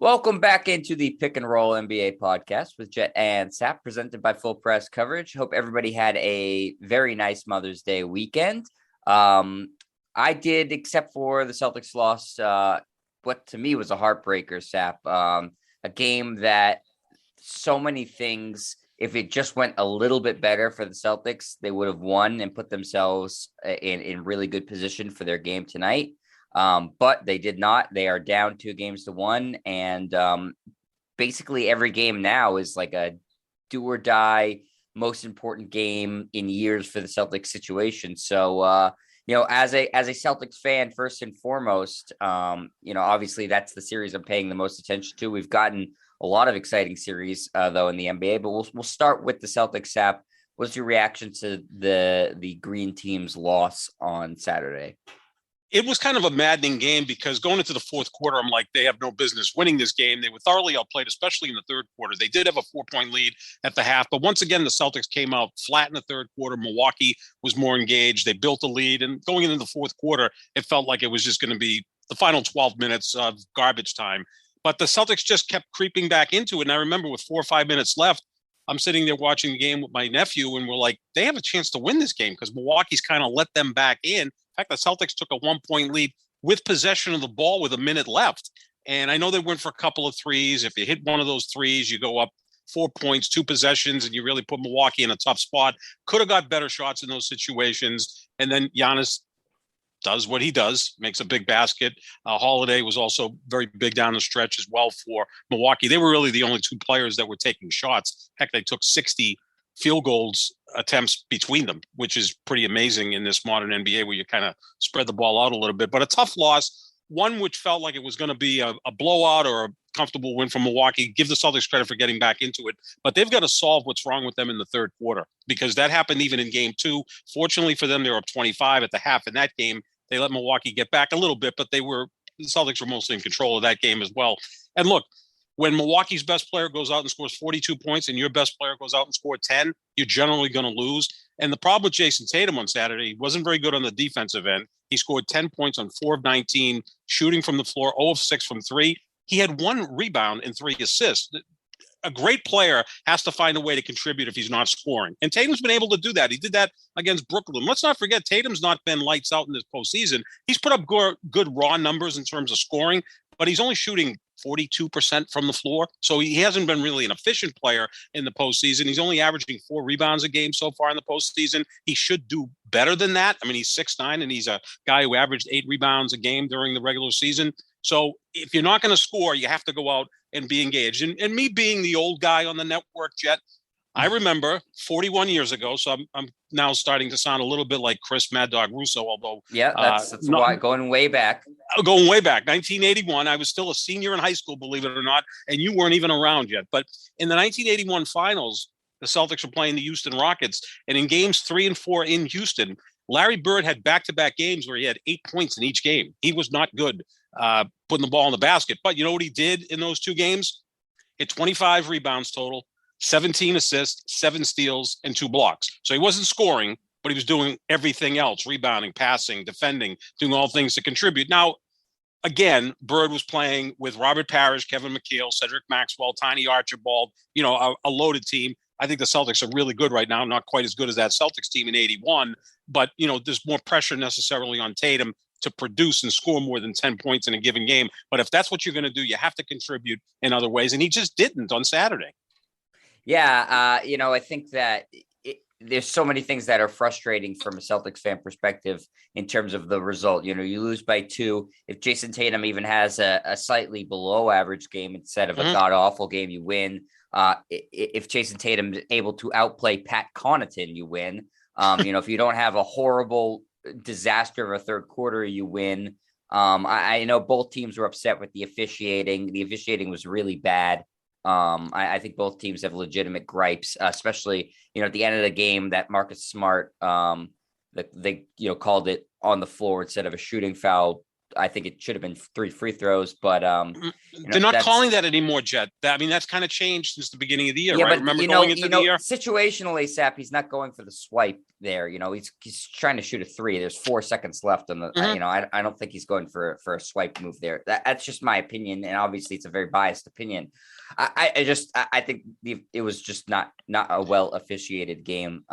Welcome back into the Pick and Roll NBA podcast with Jet and Sap, presented by Full Press Coverage. Hope everybody had a very nice Mother's Day weekend. I did, except for the Celtics loss, what to me was a heartbreaker, Sap. A game that so many things, if it just went a little bit better for the Celtics, they would have won and put themselves in really good position for their game tonight. But they did not. They are down 2-1, and basically every game now is like a do or die, most important game in years for the Celtics situation. So, as a Celtics fan, first and foremost, obviously that's the series I'm paying the most attention to. We've gotten a lot of exciting series though in the NBA, but we'll start with the Celtics. Sap, what's your reaction to the Green Team's loss on Saturday? It was kind of a maddening game because going into the fourth quarter, I'm like, they have no business winning this game. They were thoroughly outplayed, especially in the third quarter. They did have a 4-point lead at the half, but once again, the Celtics came out flat in the third quarter. Milwaukee was more engaged. They built a lead, and going into the fourth quarter, it felt like it was just going to be the final 12 minutes of garbage time. But the Celtics just kept creeping back into it. And I remember with 4 or 5 minutes left, I'm sitting there watching the game with my nephew, and we're like, they have a chance to win this game because Milwaukee's kind of let them back in. In fact, the Celtics took a 1-point lead with possession of the ball with a minute left. And I know they went for a couple of threes. If you hit one of those threes, you go up 4 points, 2 possessions, and you really put Milwaukee in a tough spot. Could have got better shots in those situations. And then Giannis does what he does, makes a big basket. Holiday was also very big down the stretch as well for Milwaukee. They were really the only two players that were taking shots. Heck, they took 60 field goals attempts between them, which is pretty amazing in this modern NBA where you kind of spread the ball out a little bit. But a tough loss, one which felt like it was going to be a blowout or a comfortable win from Milwaukee. Give the Celtics credit for getting back into it, but they've got to solve what's wrong with them in the third quarter because that happened even in game two. Fortunately for them, they were up 25 at the half in that game. They let Milwaukee get back a little bit, but the Celtics were mostly in control of that game as well. And look, when Milwaukee's best player goes out and scores 42 points and your best player goes out and scores 10, you're generally going to lose. And the problem with Jason Tatum on Saturday, he wasn't very good on the defensive end. He scored 10 points on 4 of 19, shooting from the floor, 0 of 6 from 3. He had 1 rebound and 3 assists. A great player has to find a way to contribute if he's not scoring. And Tatum's been able to do that. He did that against Brooklyn. Let's not forget, Tatum's not been lights out in this postseason. He's put up good raw numbers in terms of scoring, but he's only shooting 42% from the floor. So he hasn't been really an efficient player in the postseason. He's only averaging 4 rebounds a game so far in the postseason. He should do better than that. I mean, he's 6'9", and he's a guy who averaged 8 rebounds a game during the regular season. So if you're not going to score, you have to go out and be engaged. And me being the old guy on the network, Jet, I remember 41 years ago, so I'm now starting to sound a little bit like Chris Mad Dog Russo, although... Yeah, that's why, going way back. Going way back, 1981, I was still a senior in high school, believe it or not, and you weren't even around yet. But in the 1981 finals, the Celtics were playing the Houston Rockets, and in games 3 and 4 in Houston, Larry Bird had back-to-back games where he had 8 points in each game. He was not good putting the ball in the basket. But you know what he did in those 2 games? Hit 25 rebounds total, 17 assists, 7 steals, and 2 blocks. So he wasn't scoring, but he was doing everything else, rebounding, passing, defending, doing all things to contribute. Now, again, Bird was playing with Robert Parrish, Kevin McHale, Cedric Maxwell, Tiny Archibald, a loaded team. I think the Celtics are really good right now, not quite as good as that Celtics team in 81, but, there's more pressure necessarily on Tatum to produce and score more than 10 points in a given game. But if that's what you're going to do, you have to contribute in other ways. And he just didn't on Saturday. Yeah, I think that there's so many things that are frustrating from a Celtics fan perspective in terms of the result. You lose by 2. If Jason Tatum even has a slightly below average game instead of a god-awful game, you win. If Jason Tatum is able to outplay Pat Connaughton, you win. If you don't have a horrible disaster of a third quarter, you win. I know both teams were upset with the officiating. The officiating was really bad. I think both teams have legitimate gripes, especially, at the end of the game that Marcus Smart, they called it on the floor instead of a shooting foul I think it should have been 3 free throws, but they're not calling that anymore, Jet. That's kind of changed since the beginning of the year, yeah, right? but Remember going into the year? Situationally, Sap, he's not going for the swipe there. He's trying to shoot a 3. There's 4 seconds left on the. I don't think he's going for a swipe move there. That's just my opinion, and obviously it's a very biased opinion. I think it was just not a well officiated game.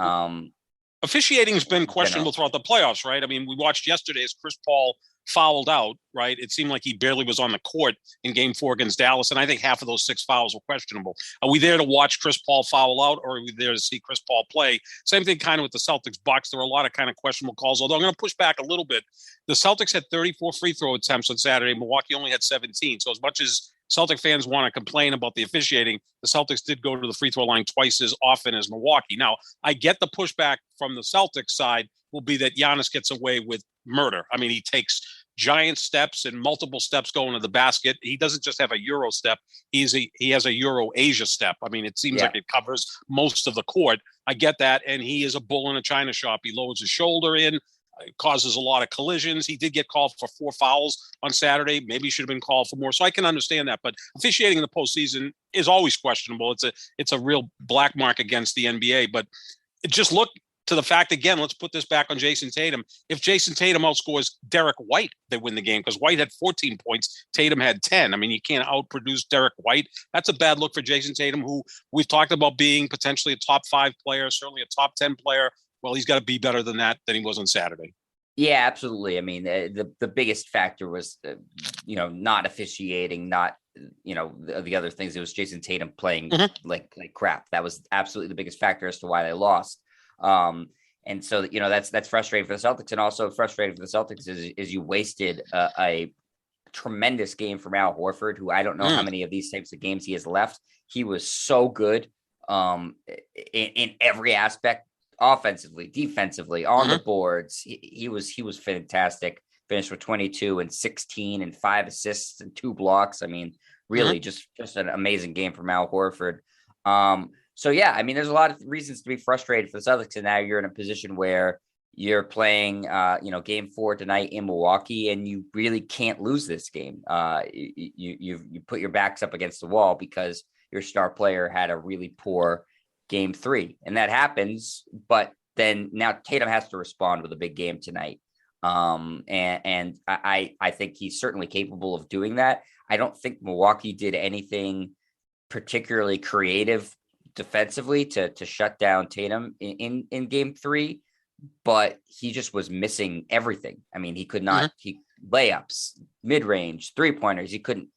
Officiating's been questionable throughout the playoffs, right? I mean, we watched yesterday as Chris Paul fouled out, right? It seemed like he barely was on the court in game 4 against Dallas. And I think half of those 6 fouls were questionable. Are we there to watch Chris Paul foul out, or are we there to see Chris Paul play? Same thing kind of with the Celtics Bucks. There were a lot of kind of questionable calls, although I'm going to push back a little bit. The Celtics had 34 free throw attempts on Saturday. Milwaukee only had 17. So as much as Celtic fans want to complain about the officiating, the Celtics did go to the free throw line twice as often as Milwaukee. Now, I get the pushback from the Celtics side will be that Giannis gets away with murder. I mean, he takes giant steps and multiple steps going to the basket. He doesn't just have a Euro step. He has a Euro Asia step. I mean, it seems like it covers most of the court. I get that. And he is a bull in a china shop. He lowers his shoulder in, causes a lot of collisions. He did get called for 4 fouls on Saturday. Maybe he should have been called for more. So I can understand that. But officiating in the postseason is always questionable. It's a real black mark against the NBA. But just look to the fact, again, let's put this back on Jason Tatum. If Jason Tatum outscores Derek White, they win the game, because White had 14 points. Tatum had 10. I mean, you can't outproduce Derek White. That's a bad look for Jason Tatum, who we've talked about being potentially a top 5 player, certainly a top 10 player. Well, he's got to be better than that than he was on Saturday. Yeah, absolutely. I mean, the biggest factor was, not officiating, not, the other things. It was Jason Tatum playing like crap. That was absolutely the biggest factor as to why they lost. And so, that's frustrating for the Celtics, and also frustrating for the Celtics is you wasted a tremendous game from Al Horford, who I don't know how many of these types of games he has left. He was so good in every aspect, offensively, defensively, on the boards. He was fantastic. Finished with 22 and 16 and 5 assists and 2 blocks. I mean, really just an amazing game from Al Horford. So, yeah, I mean, there's a lot of reasons to be frustrated for the Celtics. And now you're in a position where you're playing, game 4 tonight in Milwaukee, and you really can't lose this game. You put your backs up against the wall because your star player had a really poor game 3. And that happens. But then now Tatum has to respond with a big game tonight. And I think he's certainly capable of doing that. I don't think Milwaukee did anything particularly creative defensively to shut down Tatum in game 3, but he just was missing everything. I mean, he could not, he layups, mid-range, 3-pointers. He couldn't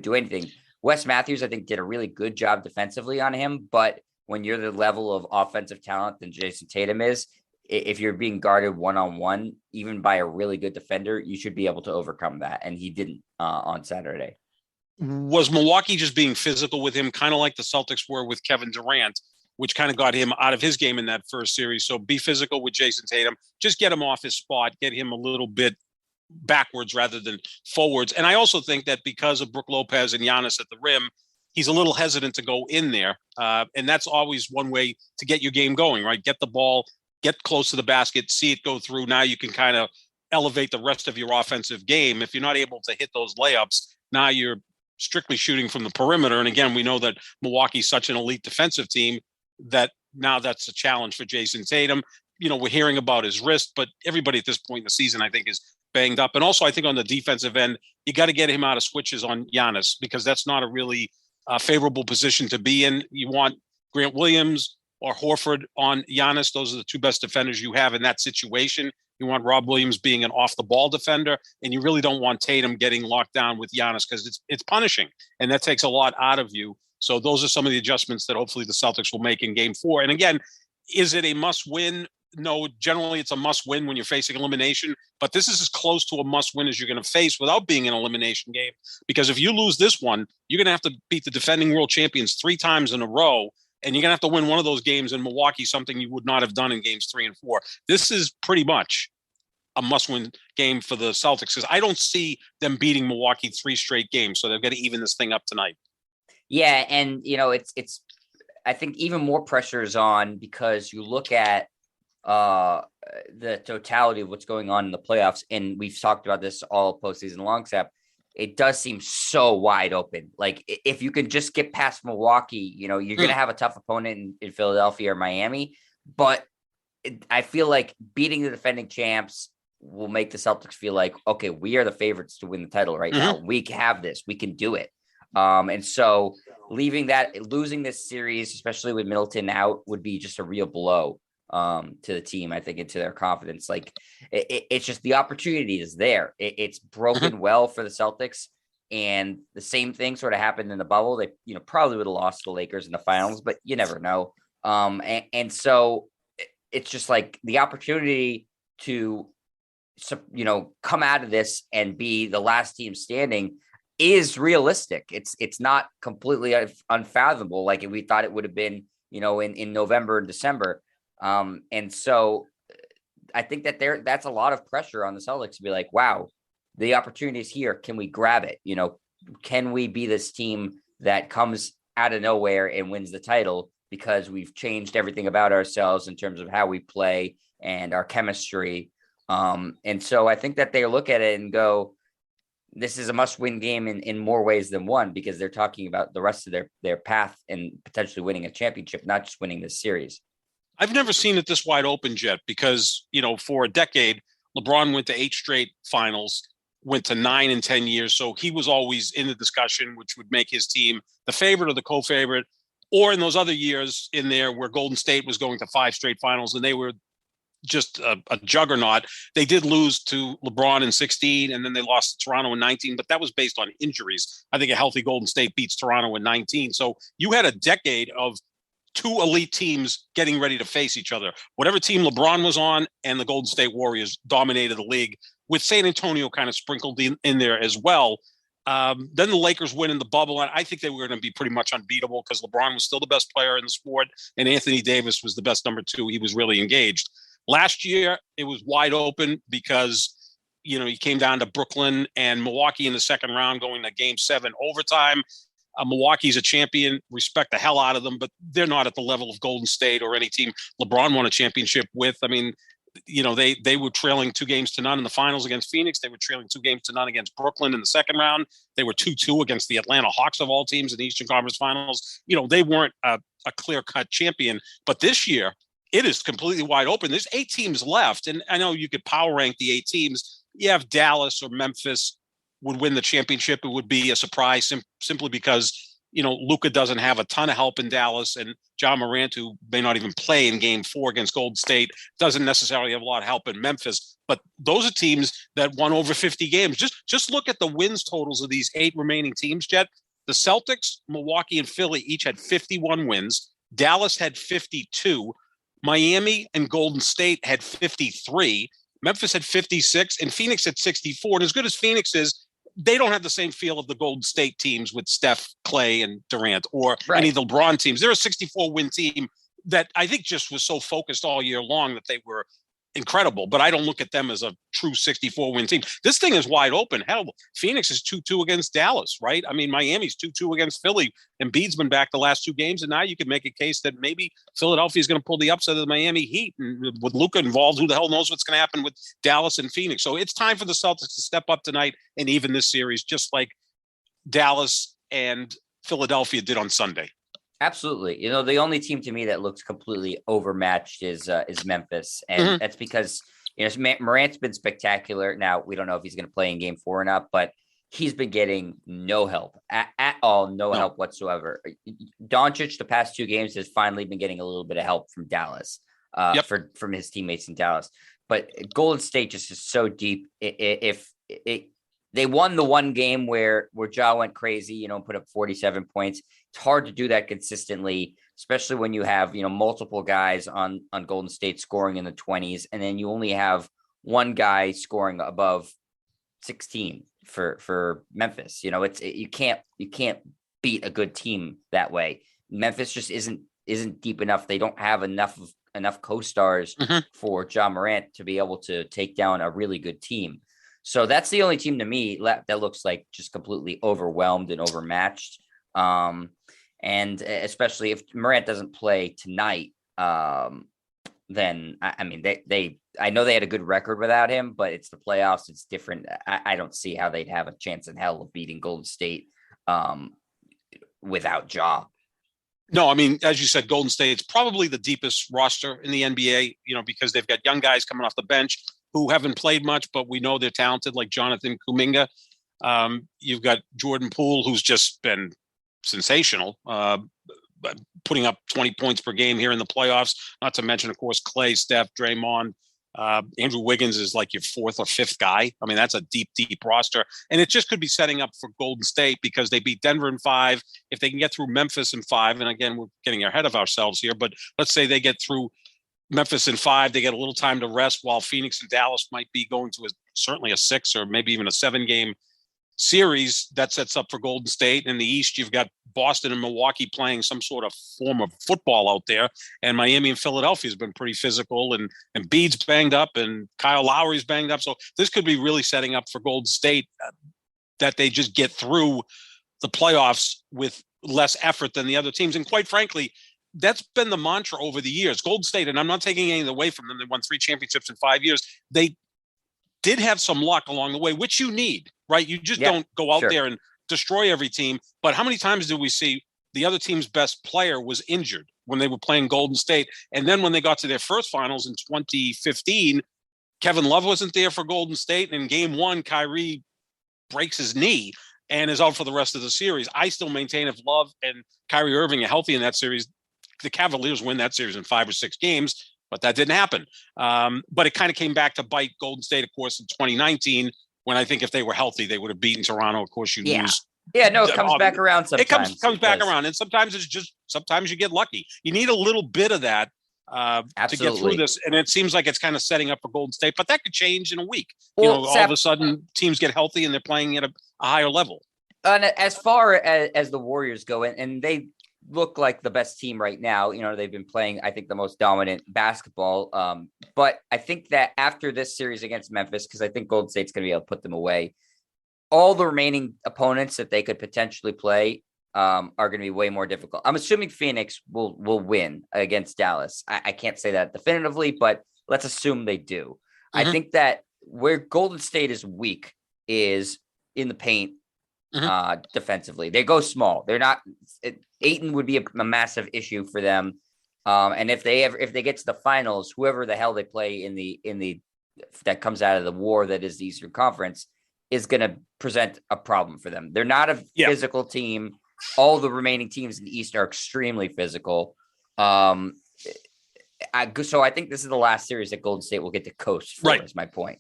do anything. Wes Matthews, I think, did a really good job defensively on him, but when you're the level of offensive talent than Jason Tatum is, if you're being guarded one-on-one, even by a really good defender, you should be able to overcome that. And he didn't on Saturday. Was Milwaukee just being physical with him, kind of like the Celtics were with Kevin Durant, which kind of got him out of his game in that first series? So be physical with Jason Tatum. Just get him off his spot, get him a little bit backwards rather than forwards. And I also think that because of Brook Lopez and Giannis at the rim, he's a little hesitant to go in there. And that's always one way to get your game going, right? Get the ball, get close to the basket, see it go through. Now you can kind of elevate the rest of your offensive game. If you're not able to hit those layups, now you're strictly shooting from the perimeter. And again, we know that Milwaukee's such an elite defensive team that now that's a challenge for Jason Tatum. We're hearing about his wrist, but everybody at this point in the season, I think, is banged up. And also, I think on the defensive end, you got to get him out of switches on Giannis, because that's not a really favorable position to be in. You want Grant Williams or Horford on Giannis. Those are the 2 best defenders you have in that situation. You want Rob Williams being an off-the-ball defender, and you really don't want Tatum getting locked down with Giannis, because it's punishing, and that takes a lot out of you. So those are some of the adjustments that hopefully the Celtics will make in game 4. And again, is it a must-win? No, generally it's a must-win when you're facing elimination, but this is as close to a must-win as you're going to face without being an elimination game, because if you lose this one, you're going to have to beat the defending world champions 3 times in a row, and you're going to have to win one of those games in Milwaukee, something you would not have done in games 3 and 4. This is pretty much a must-win game for the Celtics, because I don't see them beating Milwaukee 3 straight games. So they've got to even this thing up tonight. Yeah. And, it's I think even more pressure is on, because you look at the totality of what's going on in the playoffs, and we've talked about this all postseason long, Sap, it does seem so wide open. Like if you can just get past Milwaukee, you're going to have a tough opponent in Philadelphia or Miami. But I feel like beating the defending champs will make the Celtics feel like, okay, we are the favorites to win the title right now. We have this. We can do it. And so losing this series, especially with Middleton out, would be just a real blow to the team, I think, and to their confidence. Like it's just the opportunity is there. It's broken well for the Celtics. And the same thing sort of happened in the bubble. They, probably would have lost the Lakers in the finals, but you never know. And so it's just like the opportunity to, come out of this and be the last team standing is realistic. It's not completely unfathomable like we thought it would have been, in November and December. And so I think that that's a lot of pressure on the Celtics to be like, wow, the opportunity is here. Can we grab it? Can we be this team that comes out of nowhere and wins the title because we've changed everything about ourselves in terms of how we play and our chemistry. And so I think that they look at it and go, this is a must-win game in more ways than one, because they're talking about the rest of their path and potentially winning a championship, not just winning this series. I've never seen it this wide open, Jet, because, for a decade, LeBron went to 8 straight finals, went to 9 in 10 years. So he was always in the discussion, which would make his team the favorite or the co-favorite. Or in those other years in there where Golden State was going to 5 straight finals and they were just a juggernaut. They did lose to LeBron in 16, and then they lost to Toronto in 19, but that was based on injuries. I think a healthy Golden State beats Toronto in 19. So you had a decade of 2 elite teams getting ready to face each other. Whatever team LeBron was on and the Golden State Warriors dominated the league, with San Antonio kind of sprinkled in there as well. Then the Lakers win in the bubble, and I think they were going to be pretty much unbeatable because LeBron was still the best player in the sport, and Anthony Davis was the best number 2. He was really engaged. Last year, it was wide open because, he came down to Brooklyn and Milwaukee in the second round going to Game 7 overtime. Milwaukee's a champion, respect the hell out of them, but they're not at the level of Golden State or any team LeBron won a championship with. I mean, they were trailing 2-0 in the finals against Phoenix. They were trailing 2-0 against Brooklyn in the second round. They were 2-2 against the Atlanta Hawks of all teams in the Eastern Conference Finals. They weren't a clear-cut champion, but this year, it is completely wide open. There's 8 teams left, and I know you could power rank the 8 teams. You have Dallas or Memphis would win the championship. It would be a surprise simply because, Luka doesn't have a ton of help in Dallas, and John Morant, who may not even play in Game 4 against Golden State, doesn't necessarily have a lot of help in Memphis. But those are teams that won over 50 games. Just look at the wins totals of these 8 remaining teams, Jet. The Celtics, Milwaukee, and Philly each had 51 wins. Dallas had 52. Miami and Golden State had 53. Memphis had 56, and Phoenix had 64. And as good as Phoenix is, they don't have the same feel of the Golden State teams with Steph, Clay, and Durant, or any of the LeBron teams. They're a 64-win team that I think just was so focused all year long that they were incredible, but I don't look at them as a true 64-win team. This thing is wide open. Hell, Phoenix is 2-2 against Dallas, right? I mean, Miami's 2-2 against Philly, and Embiid's been back the last 2 games, and now you can make a case that maybe Philadelphia is going to pull the upset of the Miami Heat. And with Luka involved, who the hell knows what's going to happen with Dallas and Phoenix? So it's time for the Celtics to step up tonight and even this series, just like Dallas and Philadelphia did on Sunday. Absolutely. The only team to me that looks completely overmatched is Memphis. And that's because, Morant's been spectacular. Now, we don't know if he's going to play in Game 4 or not, but he's been getting no help at all, no help whatsoever. Doncic, the past 2 games, has finally been getting a little bit of help from Dallas, from his teammates in Dallas. But Golden State just is so deep. If they won the one game where Ja went crazy, put up 47 points. It's hard to do that consistently, especially when you have, multiple guys on Golden State scoring in the 20s, and then you only have one guy scoring above 16 for Memphis. You can't beat a good team that way. Memphis just isn't deep enough. They don't have enough co-stars for Ja Morant to be able to take down a really good team. So that's the only team to me that looks like just completely overwhelmed and overmatched. And especially if Morant doesn't play tonight, then I mean, I know they had a good record without him, but it's the playoffs. It's different. I don't see how they'd have a chance in hell of beating Golden State without Ja. No, I mean, as you said, Golden State's probably the deepest roster in the NBA, because they've got young guys coming off the bench who haven't played much, but we know they're talented, like Jonathan Kuminga. You've got Jordan Poole, who's just been sensational, putting up 20 points per game here in the playoffs, not to mention, of course, Clay, Steph, Draymond. Andrew Wiggins is like your fourth or fifth guy. I mean, that's a deep, deep roster. And it just could be setting up for Golden State because they beat Denver in 5. If they can get through Memphis in 5, and again, we're getting ahead of ourselves here, but let's say they get through Memphis in 5, they get a little time to rest while Phoenix and Dallas might be going to certainly a 6 or maybe even a 7-game series. That sets up for Golden State. In the East, you've got Boston and Milwaukee playing some sort of form of football out there, and Miami and Philadelphia has been pretty physical, and Embiid's banged up and Kyle Lowry's banged up. So this could be really setting up for Golden State that they just get through the playoffs with less effort than the other teams. And quite frankly, that's been the mantra over the years. Golden State, and I'm not taking anything away from them, they won 3 championships in 5 years. They did have some luck along the way, which you need, right? You just don't go out there and destroy every team. But how many times did we see the other team's best player was injured when they were playing Golden State? And then when they got to their first finals in 2015, Kevin Love wasn't there for Golden State. And in game 1, Kyrie breaks his knee and is out for the rest of the series. I still maintain if Love and Kyrie Irving are healthy in that series, the Cavaliers win that series in 5 or 6 games. But that didn't happen. But it kind of came back to bite Golden State, of course, in 2019, when I think if they were healthy, they would have beaten Toronto. Of course, you lose. Yeah, no, it comes back around sometimes. It comes back around. And sometimes sometimes you get lucky. You need a little bit of that to get through this. And it seems like it's kind of setting up for Golden State. But that could change in a week. All of a sudden, teams get healthy and they're playing at a higher level. And as far as the Warriors go, and they look like the best team right now. They've been playing, I think, the most dominant basketball. But I think that after this series against Memphis, because I think Golden State's going to be able to put them away, all the remaining opponents that they could potentially play are going to be way more difficult. I'm assuming Phoenix will win against Dallas. I can't say that definitively, but let's assume they do. Mm-hmm. I think that where Golden State is weak is in the paint. Defensively, they go small. They're not. Ayton would be a massive issue for them. And if they get to the finals, whoever the hell they play in the that comes out of the war that is the Eastern Conference is going to present a problem for them. They're not a physical team. All the remaining teams in the East are extremely physical. So I think this is the last series that Golden State will get to coast for. Right. Is my point.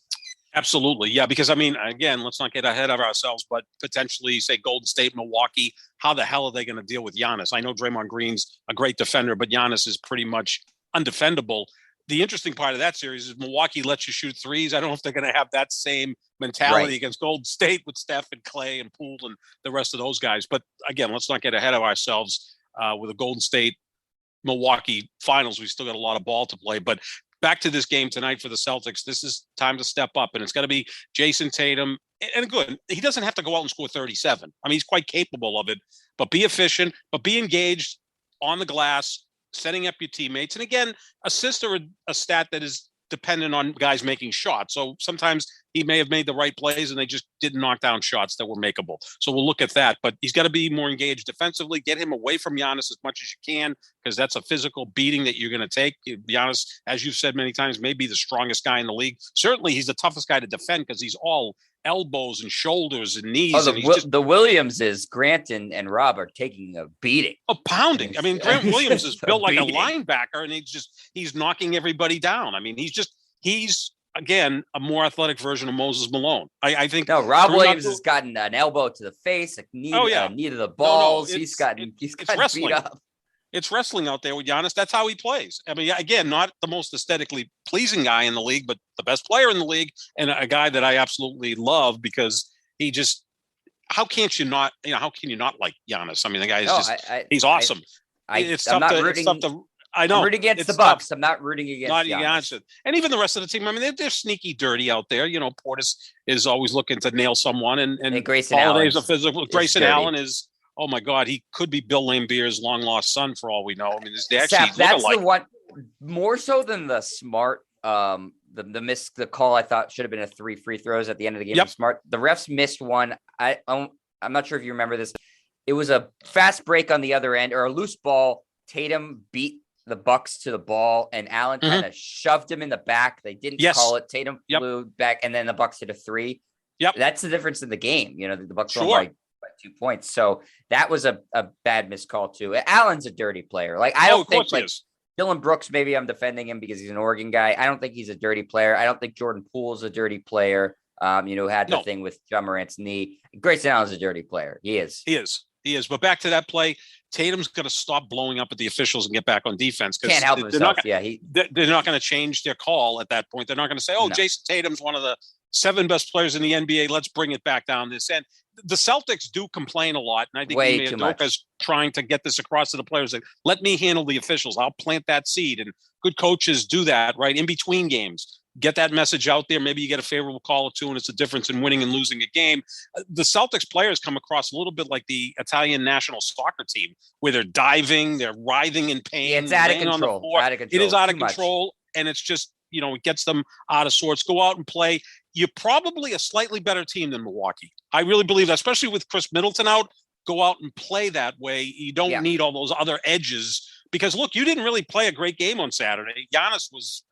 Absolutely. Yeah. Because I mean, again, let's not get ahead of ourselves, but potentially say Golden State, Milwaukee, how the hell are they going to deal with Giannis? I know Draymond Green's a great defender, but Giannis is pretty much undefendable. The interesting part of that series is Milwaukee lets you shoot threes. I don't know if they're going to have that same mentality against Golden State with Steph and Clay and Poole and the rest of those guys. But again, let's not get ahead of ourselves with a Golden State Milwaukee finals. We still got a lot of ball to play, but back to this game tonight for the Celtics. This is time to step up, and it's going to be Jason Tatum. And good, he doesn't have to go out and score 37. I mean, he's quite capable of it, but be efficient, but be engaged on the glass, setting up your teammates. And again, assists are a stat that is dependent on guys making shots. So sometimes he may have made the right plays and they just didn't knock down shots that were makeable. So we'll look at that, but he's got to be more engaged defensively, get him away from Giannis as much as you can, because that's a physical beating that you're going to take. Giannis, as you've said many times, may be the strongest guy in the league. Certainly he's the toughest guy to defend because he's all elbows and shoulders and knees. The Williamses, Grant and Rob are taking a beating. A pounding. I mean, Grant Williams is built like a linebacker, and he's knocking everybody down. I mean, he's again a more athletic version of Moses Malone. I think. No, Rob Williams has gotten an elbow to the face, a knee to the balls. He's gotten beat up. It's wrestling out there with Giannis. That's how he plays. I mean, again, not the most aesthetically pleasing guy in the league, but the best player in the league and a guy that I absolutely love because he just, how can you not like Giannis? I mean, the guy is he's awesome. I'm not rooting against the Bucks. I'm not rooting against Giannis. And even the rest of the team. I mean, they're sneaky dirty out there. You know, Portis is always looking to nail someone, and Grayson Allen is a physical. Grayson Allen is. Oh my God, he could be Bill Laimbeer's long lost son for all we know. I mean, they actually that's look alike. more so than the Smart, the call I thought should have been 3 free throws at the end of the game. Yep. Smart, the refs missed one. I'm not sure if you remember this. It was a fast break on the other end, or a loose ball. Tatum beat the Bucks to the ball, and Allen kind of shoved him in the back. They didn't call it. Tatum flew back, and then the Bucks hit a 3. Yep. That's the difference in the game. You know, the Bucks won by 2 points. So that was a bad missed call too. Allen's a dirty player. Like, I don't think like Dylan Brooks, maybe I'm defending him because he's an Oregon guy. I don't think he's a dirty player. I don't think Jordan Poole's a dirty player. Had the thing with John Morant's knee. Grayson Allen's a dirty player. He is. But back to that play, Tatum's going to stop blowing up at the officials and get back on defense. Can't help himself. They're not going to change their call at that point. They're not going to say, Jason Tatum's one of the 7 best players in the NBA. Let's bring it back down this end. The Celtics do complain a lot. And I think Udoka's trying to get this across to the players. Like, let me handle the officials. I'll plant that seed. And good coaches do that, right? In between games. Get that message out there. Maybe you get a favorable call or two, and it's a difference in winning and losing a game. The Celtics players come across a little bit like the Italian national soccer team, where they're diving, they're writhing in pain. Yeah, it's out of control. It is out of control, and it's just, it gets them out of sorts. Go out and play. You're probably a slightly better team than Milwaukee. I really believe that, especially with Chris Middleton out. Go out and play that way. You don't need all those other edges, because, look, you didn't really play a great game on Saturday. Giannis was,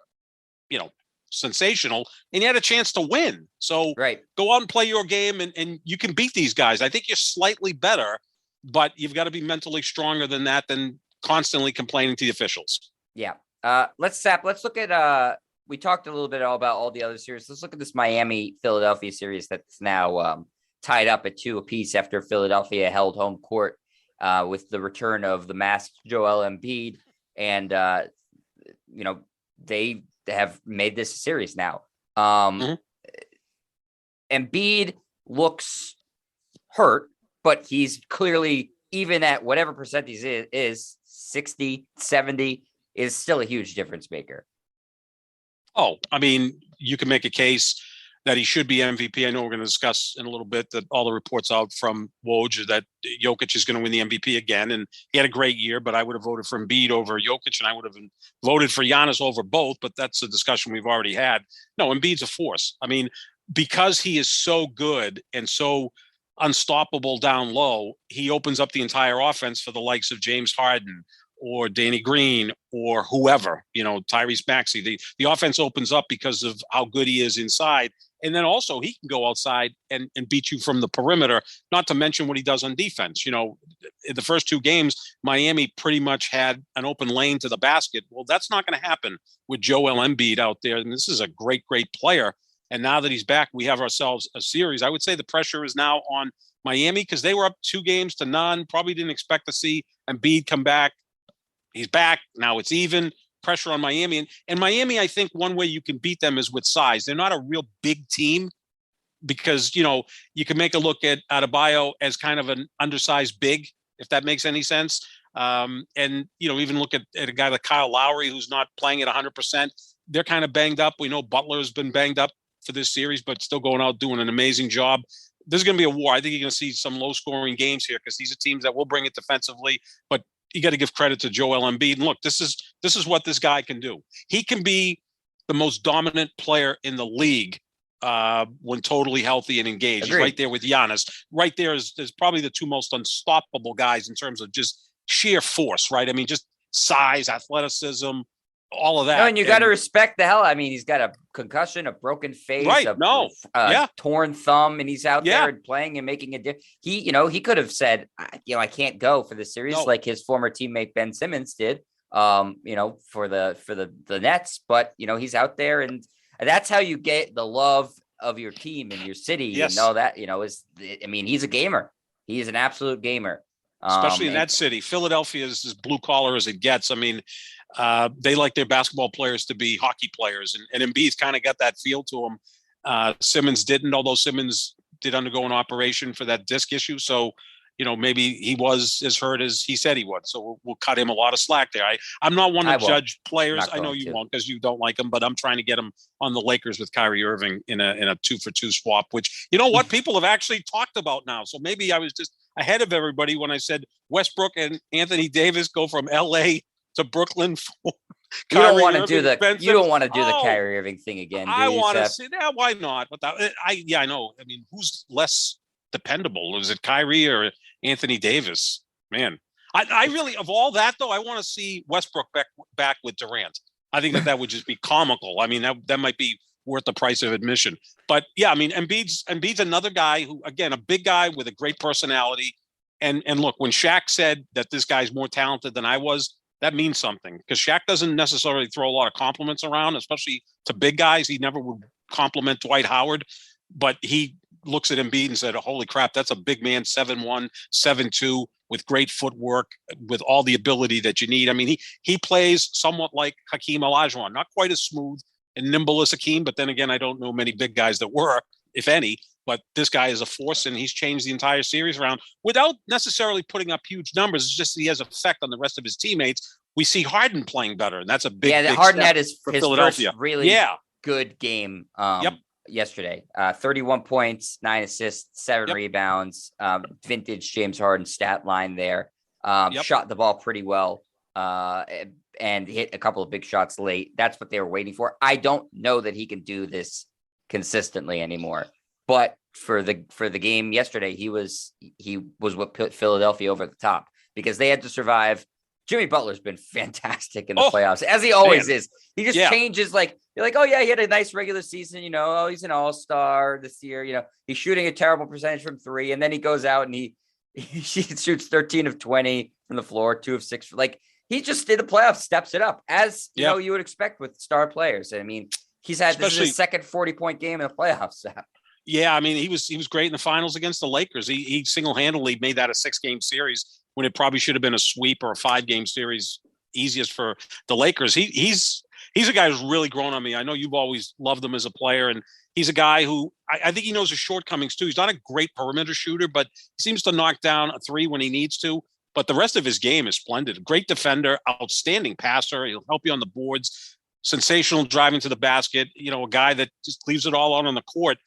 sensational, and you had a chance to win. So go out and play your game, and you can beat these guys. I think you're slightly better, but you've got to be mentally stronger than that, than constantly complaining to the officials. Yeah. Let's look at, we talked a little bit about all the other series. Let's look at this Miami-Philadelphia series that's now tied up at 2 apiece after Philadelphia held home court with the return of the masked Joel Embiid. And, they have made this a series now. Embiid looks hurt, but he's clearly, even at whatever percent he is 60, 70, is still a huge difference maker. Oh, I mean, you can make a case that he should be MVP. I know we're going to discuss in a little bit that all the reports out from Woj that Jokic is going to win the MVP again. And he had a great year, but I would have voted for Embiid over Jokic, and I would have voted for Giannis over both, but that's a discussion we've already had. No, Embiid's a force. I mean, because he is so good and so unstoppable down low, he opens up the entire offense for the likes of James Harden or Danny Green or whoever, Tyrese Maxey. The offense opens up because of how good he is inside. And then also he can go outside and beat you from the perimeter, not to mention what he does on defense. In the first 2 games, Miami pretty much had an open lane to the basket. Well, that's not going to happen with Joel Embiid out there. And this is a great, great player. And now that he's back, we have ourselves a series. I would say the pressure is now on Miami because they were up 2-0. Probably didn't expect to see Embiid come back. He's back. Now it's even. Pressure on Miami. And Miami, I think one way you can beat them is with size. They're not a real big team because, you can make a look at Adebayo as kind of an undersized big, if that makes any sense. And, even look at a guy like Kyle Lowry, who's not playing at 100%. They're kind of banged up. We know Butler's been banged up for this series, but still going out doing an amazing job. There's going to be a war. I think you're going to see some low-scoring games here because these are teams that will bring it defensively, but you got to give credit to Joel Embiid. And look, this is what this guy can do. He can be the most dominant player in the league when totally healthy and engaged. He's right there with Giannis. Right there is probably the 2 most unstoppable guys in terms of just sheer force, right? I mean, just size, athleticism, all of that. No, and you got to respect the hell. I mean, he's got a concussion, a broken face, torn thumb, and he's out there and playing and making a difference. He could have said, I can't go for the series like his former teammate Ben Simmons did, for the Nets. But he's out there, and that's how you get the love of your team and your city. And all that. He's a gamer. He is an absolute gamer. Especially in that city. Philadelphia is as blue collar as it gets. I mean, they like their basketball players to be hockey players, and Embiid's kind of got that feel to him. Simmons didn't, although Simmons did undergo an operation for that disc issue. So, maybe he was as hurt as he said he was. So we'll cut him a lot of slack there. I'm not one to judge players. I know you won't because you don't like them, but I'm trying to get him on the Lakers with Kyrie Irving in a 2-for-2 swap, which, people have actually talked about now. So maybe I was just ahead of everybody when I said Westbrook and Anthony Davis go from LA to Brooklyn You don't want to Irving, do the Ben you don't Simmons. want to do the Oh, Kyrie Irving thing again, do I you, want to Seth? see that. Why not? But I know. I mean, who's less dependable? Is it Kyrie or Anthony Davis? Man, I really, of all that though, I want to see Westbrook back with Durant. I think that would just be comical. I mean, that might be worth the price of admission. But yeah, I mean, Embiid's another guy who, again, a big guy with a great personality. And look, when Shaq said that this guy's more talented than I was, that means something, because Shaq doesn't necessarily throw a lot of compliments around, especially to big guys. He never would compliment Dwight Howard, but he looks at Embiid and said, "Holy crap, that's a big man, 7'1", 7'2", with great footwork, with all the ability that you need." I mean, he plays somewhat like Hakeem Olajuwon, not quite as smooth and nimble as Hakeem, but then again, I don't know many big guys that were, if any. But this guy is a force, and he's changed the entire series around without necessarily putting up huge numbers. It's just he has effect on the rest of his teammates. We see Harden playing better, and that's a big Harden step had his for first Philadelphia. really good game yesterday. 31 points, 9 assists, 7 rebounds. Vintage James Harden stat line there. Shot the ball pretty well and hit a couple of big shots late. That's what they were waiting for. I don't know that he can do this consistently anymore. But for the game yesterday, he was what put Philadelphia over the top, because they had to survive. Jimmy Butler's been fantastic in the playoffs, as he always is. He just changes, like, you're like, oh yeah, he had a nice regular season, he's an all-star this year, he's shooting a terrible percentage from 3, and then he goes out and he shoots 13 of 20 from the floor, 2 of 6. Like, he just in the playoffs steps it up, as you would expect with star players. I mean, this is his second 40-point game in the playoffs. Yeah, I mean, he was great in the finals against the Lakers. He single-handedly made that a 6-game series when it probably should have been a sweep or a 5-game series, easiest for the Lakers. He's a guy who's really grown on me. I know you've always loved him as a player, and he's a guy who I think he knows his shortcomings too. He's not a great perimeter shooter, but he seems to knock down a 3 when he needs to. But the rest of his game is splendid. Great defender, outstanding passer. He'll help you on the boards. Sensational driving to the basket. A guy that just leaves it all out on the court.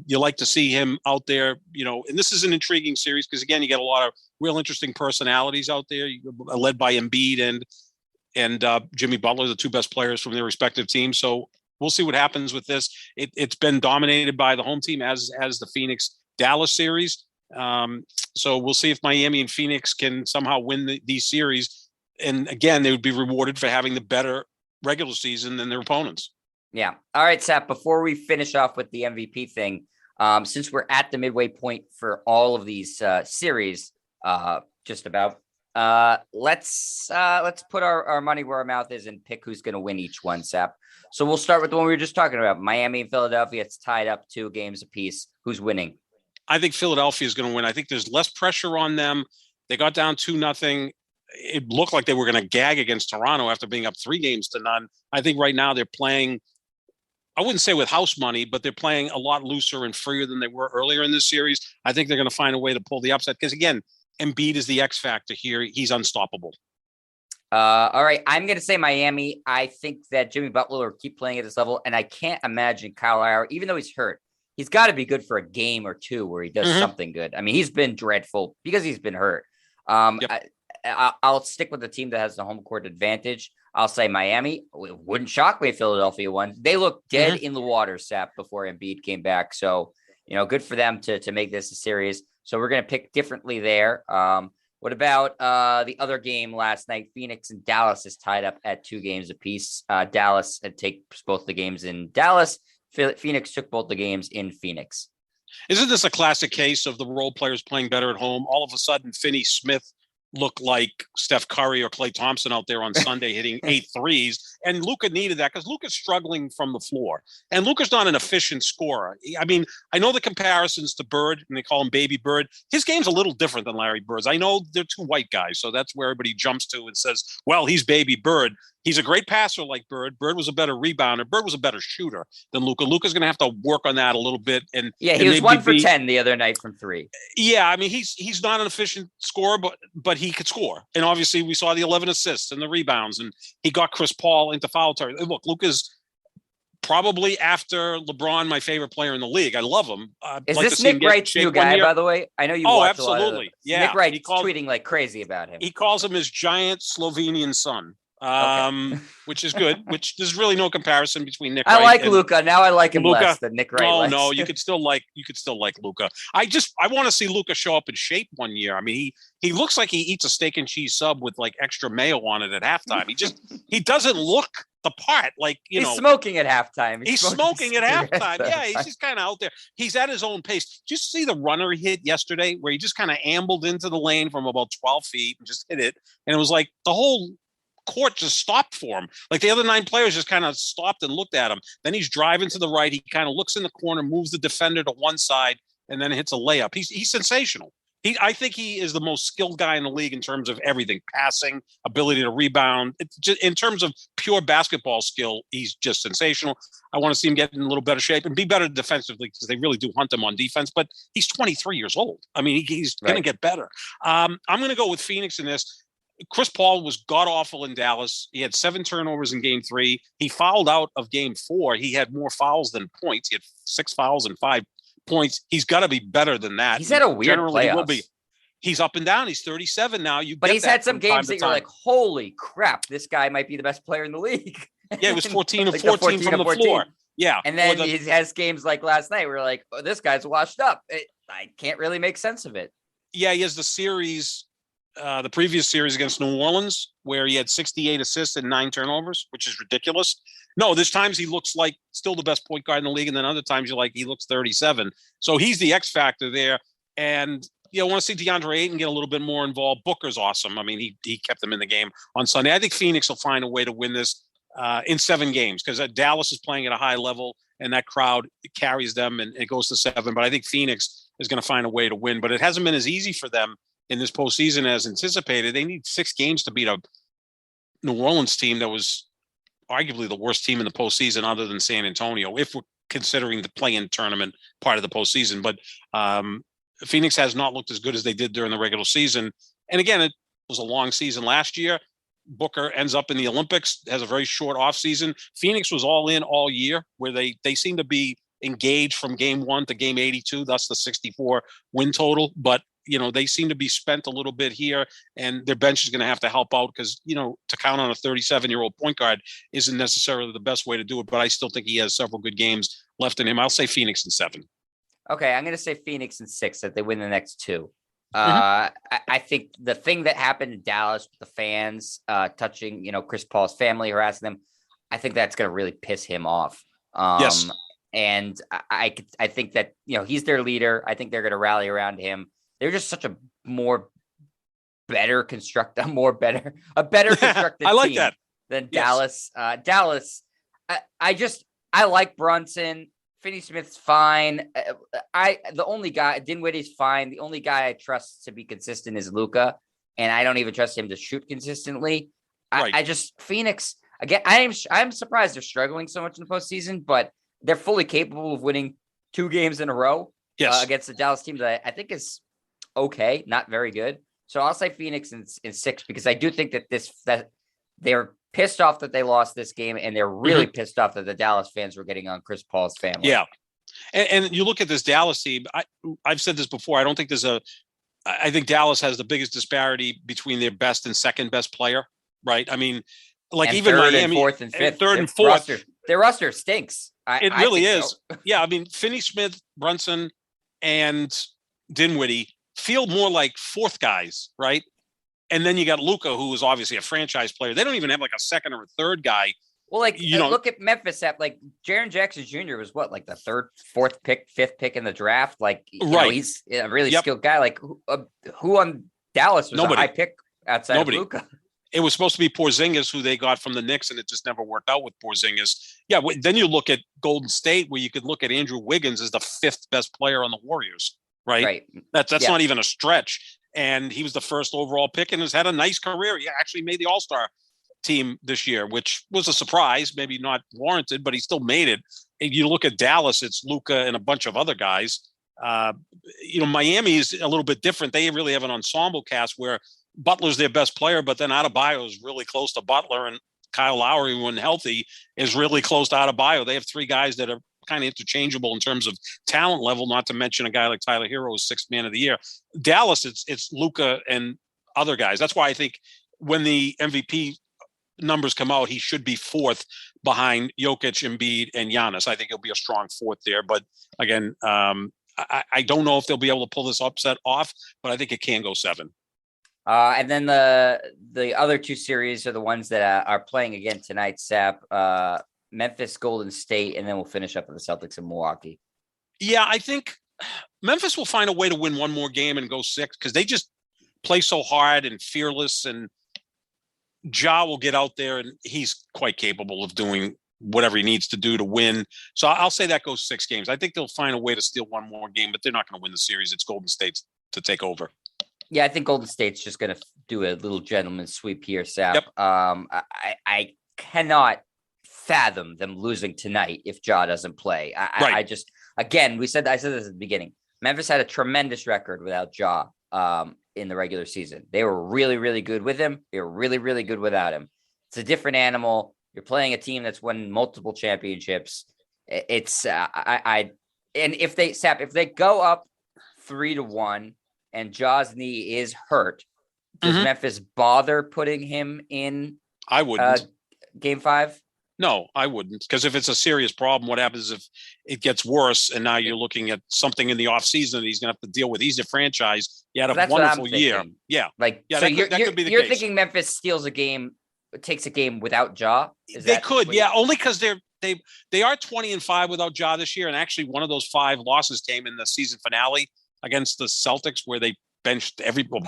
You like to see him out there, and this is an intriguing series because, again, you get a lot of real interesting personalities out there, led by Embiid and Jimmy Butler, the 2 best players from their respective teams. So we'll see what happens with this. It's been dominated by the home team, as the Phoenix-Dallas series. So we'll see if Miami and Phoenix can somehow win these series. And, again, they would be rewarded for having the better regular season than their opponents. Yeah. All right, Sap, before we finish off with the MVP thing, since we're at the midway point for all of these series, just about, let's put our money where our mouth is and pick who's going to win each one, Sap. So we'll start with the one we were just talking about. Miami and Philadelphia. It's tied up 2 games apiece. Who's winning? I think Philadelphia is going to win. I think there's less pressure on them. They got down 2-0. It looked like they were going to gag against Toronto after being up 3-0. I think right now they're playing, I wouldn't say with house money, but they're playing a lot looser and freer than they were earlier in this series. I think they're going to find a way to pull the upset because, again, Embiid is the X factor here. He's unstoppable. All right. I'm going to say Miami. I think that Jimmy Butler will keep playing at this level, and I can't imagine Kyle Lowry, even though he's hurt, he's got to be good for a game or 2 where he does something good. I mean, he's been dreadful because he's been hurt. I'll stick with the team that has the home court advantage. I'll say Miami. It wouldn't shock me if Philadelphia won. They looked dead in the water, Sap, before Embiid came back. So, good for them to make this a series. So we're going to pick differently there. What about the other game last night? Phoenix and Dallas is tied up at 2 games apiece. Dallas takes both the games in Dallas. Phoenix took both the games in Phoenix. Isn't this a classic case of the role players playing better at home? All of a sudden, Finney-Smith look like Steph Curry or Klay Thompson out there on Sunday hitting 8 threes. And Luka needed that because Luka's struggling from the floor. And Luka's not an efficient scorer. I mean, I know the comparisons to Bird, and they call him Baby Bird. His game's a little different than Larry Bird's. I know they're 2 white guys, so that's where everybody jumps to and says, well, he's Baby Bird. He's a great passer like Bird. Bird was a better rebounder. Bird was a better shooter than Luka. Luka's going to have to work on that a little bit. And he was 1 for 10 the other night from 3. Yeah, I mean, he's not an efficient scorer, but he could score. And obviously, we saw the 11 assists and the rebounds, and he got Chris Paul into foul territory. Look, Luka's probably, after LeBron, my favorite player in the league. I love him. Is this Nick Wright's new guy, by the way? I know you watch absolutely. A lot of Nick Wright's tweeting like crazy about him. He calls him his giant Slovenian son. Okay. which is good. Which there's really no comparison between Nick I Wright like and Luka. Now I like him Luka. less than Nick Wright No, likes. no, you could still like Luka. I want to see Luka show up in shape one year. I mean, he looks like he eats a steak and cheese sub with like extra mayo on it at halftime. He doesn't look the part. Like, He's smoking at halftime. He's smoking at halftime. Yeah, he's halftime. just kind of out there. He's at his own pace. Did you see the runner he hit yesterday where he just kind of ambled into the lane from about 12 feet and just hit it? And it was like the whole court just stopped for him. Like the other 9 players just kind of stopped and looked at him. Then he's driving to the right. He kind of looks in the corner, moves the defender to one side, and then hits a layup. He's sensational. I think he is the most skilled guy in the league in terms of everything: passing, ability to rebound. It's just, in terms of pure basketball skill, he's just sensational. I want to see him get in a little better shape and be better defensively because they really do hunt him on defense. But he's 23 years old. I mean, he's going to get better. I'm going to go with Phoenix in this. Chris Paul was god-awful in Dallas. He had 7 turnovers in Game 3. He fouled out of Game 4. He had more fouls than points. He had 6 fouls and 5 points. He's got to be better than that. He's had a weird playoffs. He will be. He's up and down. He's 37 now. But he's had some games that you're like, holy crap, this guy might be the best player in the league. Yeah, he was 14 of 14 from the floor. Yeah. And then he has games like last night where we're like, oh, this guy's washed up. I can't really make sense of it. Yeah, he has the series, the previous series against New Orleans, where he had 68 assists and 9 turnovers, which is ridiculous. No, there's times he looks like still the best point guard in the league, and then other times you're like, he looks 37. So he's the X factor there. And I want to see DeAndre Ayton get a little bit more involved. Booker's awesome. I mean, he kept them in the game on Sunday. I think Phoenix will find a way to win this in 7 games because Dallas is playing at a high level, and that crowd carries them, and it goes to 7. But I think Phoenix is going to find a way to win. But it hasn't been as easy for them in this postseason as anticipated. They need 6 games to beat a New Orleans team that was arguably the worst team in the postseason other than San Antonio, if we're considering the play-in tournament part of the postseason. But Phoenix has not looked as good as they did during the regular season. And again, it was a long season last year. Booker ends up in the Olympics, has a very short offseason. Phoenix was all in all year, where they seem to be engaged from game 1 to game 82. That's the 64 win total. But, they seem to be spent a little bit here, and their bench is going to have to help out because, to count on a 37-year-old point guard isn't necessarily the best way to do it. But I still think he has several good games left in him. I'll say Phoenix in 7. Okay, I'm going to say Phoenix in 6, that they win the next 2. I think the thing that happened in Dallas with the fans touching, Chris Paul's family, harassing them, I think that's going to really piss him off. Yes. And I think that, he's their leader. I think they're going to rally around him. They're just such a better constructed team I like that. Than Dallas. Dallas, I like Brunson. Finney Smith's fine. The only guy, Dinwiddie's fine. The only guy I trust to be consistent is Luka, and I don't even trust him to shoot consistently. Right. I just Phoenix again. I'm surprised they're struggling so much in the postseason, but they're fully capable of winning 2 games in a row against the Dallas team that I think is okay, not very good. So I'll say Phoenix in 6 because I do think that they're pissed off that they lost this game, and they're really pissed off that the Dallas fans were getting on Chris Paul's family. Yeah. And you look at this Dallas team, I've said this before, I don't think I think Dallas has the biggest disparity between their best and second best player, right? I mean, like and even Miami, and 4th and 5th. 3rd and 4th. Their roster stinks. It really is. So. Yeah, I mean, Finney Smith, Brunson, and Dinwiddie feel more like 4th guys, right? And then you got Luka, who is obviously a franchise player. They don't even have like a 2nd or a 3rd guy. Well, look at Memphis. Jaren Jackson Jr. was what, like the 3rd, 4th pick, 5th pick in the draft. He's a really skilled guy. Like who on Dallas was a high pick outside of Luka? It was supposed to be Porzingis, who they got from the Knicks, and it just never worked out with Porzingis. Yeah, then you look at Golden State, where you could look at Andrew Wiggins as the 5th best player on the Warriors, right? That's not even a stretch. And he was the 1st overall pick and has had a nice career. He actually made the All-Star team this year, which was a surprise, maybe not warranted, but he still made it. And you look at Dallas, it's Luka and a bunch of other guys. Miami is a little bit different. They really have an ensemble cast where Butler's their best player, but then Adebayo is really close to Butler, and Kyle Lowry, when healthy, is really close to Adebayo. They have 3 guys that are kind of interchangeable in terms of talent level, not to mention a guy like Tyler Hero is 6th man of the year. Dallas, it's Luka and other guys. That's why I think when the MVP numbers come out, he should be fourth behind Jokic, Embiid, and Giannis. I think he'll be a strong fourth there. But again, I don't know if they'll be able to pull this upset off, but I think it can go 7. And then the other 2 series are the ones that are playing again tonight, Sap. Memphis, Golden State, and then we'll finish up with the Celtics in Milwaukee. Yeah, I think Memphis will find a way to win one more game and go 6 because they just play so hard and fearless, and Ja will get out there and he's quite capable of doing whatever he needs to do to win. So I'll say that goes 6 games. I think they'll find a way to steal one more game, but they're not going to win the series. It's Golden State's to take over. Yeah, I think Golden State's just going to do a little gentleman's sweep here, Sap. Yep. I cannot fathom them losing tonight if Ja doesn't play. I just, again, I said this at the beginning. Memphis had a tremendous record without Ja in the regular season. They were really, really good with him. They were really, really good without him. It's a different animal. You're playing a team that's won multiple championships. It's and if they go up 3-1 and Ja's knee is hurt, does Memphis bother putting him in? I wouldn't. Game 5? No, I wouldn't. Because if it's a serious problem, what happens if it gets worse and now you're looking at something in the offseason that he's going to have to deal with? He's a franchise. He had a wonderful year. Yeah. That could be the case. You're thinking Memphis steals a game, takes a game without Ja? Only because they are 20-5 without Ja this year. And actually one of those 5 losses came in the season finale against the Celtics where they benched everyone.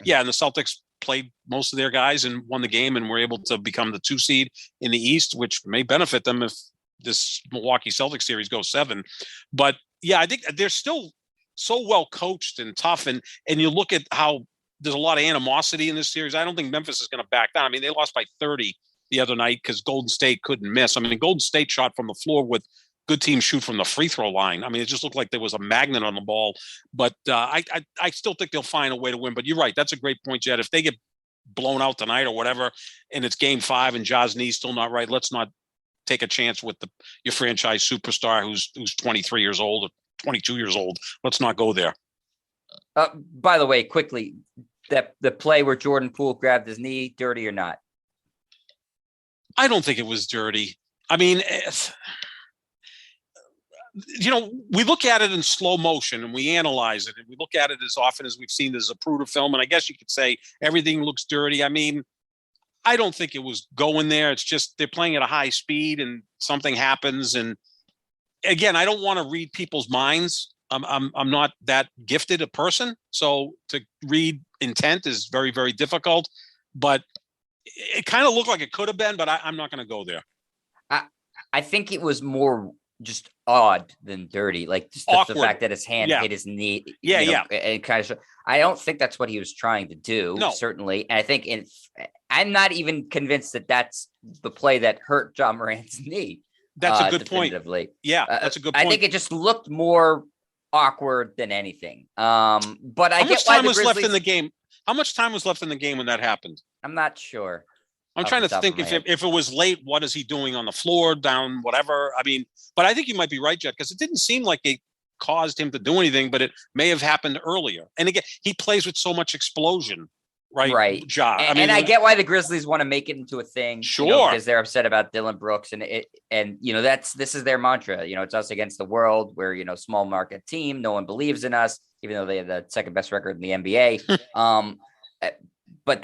Yeah, and the Celtics played most of their guys and won the game and were able to become the 2 seed in the East, which may benefit them if this Milwaukee Celtics series goes 7. But yeah, I think they're still so well coached and tough. And you look at how there's a lot of animosity in this series. I don't think Memphis is going to back down. I mean, they lost by 30 the other night because Golden State couldn't miss. I mean, Golden State shot from the floor with good teams shoot from the free throw line. I mean, it just looked like there was a magnet on the ball. But I still think they'll find a way to win. But you're right. That's a great point, Jed. If they get blown out tonight or whatever, and it's game 5 and Ja's knee's still not right, let's not take a chance with your franchise superstar who's 23 years old or 22 years old. Let's not go there. By the way, quickly, the play where Jordan Poole grabbed his knee, dirty or not? I don't think it was dirty. I mean, we look at it in slow motion and we analyze it and we look at it as often as we've seen the Zapruder film. And I guess you could say everything looks dirty. I mean, I don't think it was going there. It's just they're playing at a high speed and something happens. And again, I don't want to read people's minds. I'm not that gifted a person. So to read intent is very, very difficult. But it kind of looked like it could have been, but I'm not going to go there. I think it was more just odd than dirty, like just the fact that his hand hit his knee. And kind of. I don't think that's what he was trying to do. No. Certainly, and I think I'm not even convinced that that's the play that hurt John Morant's knee. That's a good point. Yeah, that's a good point. I think it just looked more awkward than anything. But how much time was left in the game? How much time was left in the game when that happened? I'm not sure. I'm trying to think if it was late, what is he doing on the floor, down, whatever? I mean, but I think you might be right, Jet, because it didn't seem like it caused him to do anything, but it may have happened earlier. And again, he plays with so much explosion, right? Right. Ja. I get why the Grizzlies want to make it into a thing. Sure. Because they're upset about Dillon Brooks. And this is their mantra. It's us against the world. We're, small market team. No one believes in us, even though they have the second best record in the NBA. But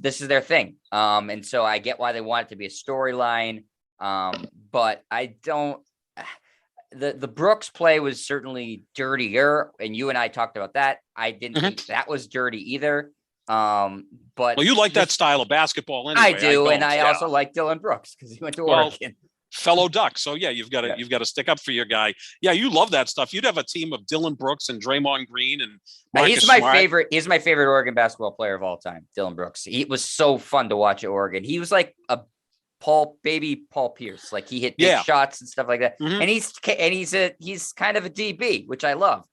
this is their thing. And so I get why they want it to be a storyline. But I don't, the Brooks play was certainly dirtier. And you and I talked about that. I didn't think that was dirty either. But you like that style of basketball anyway. I do. I also like Dillon Brooks because he went to Oregon. Fellow Duck. So yeah, you've got to stick up for your guy. Yeah, you love that stuff. You'd have a team of Dillon Brooks and Draymond Green and Marcus he's my Smart. favorite. He's my favorite Oregon basketball player of all time. Dillon Brooks. He was so fun to watch at Oregon. He was like a baby Paul Pierce. Like he hit big shots and stuff like that. Mm-hmm. And he's kind of a DB, which I love.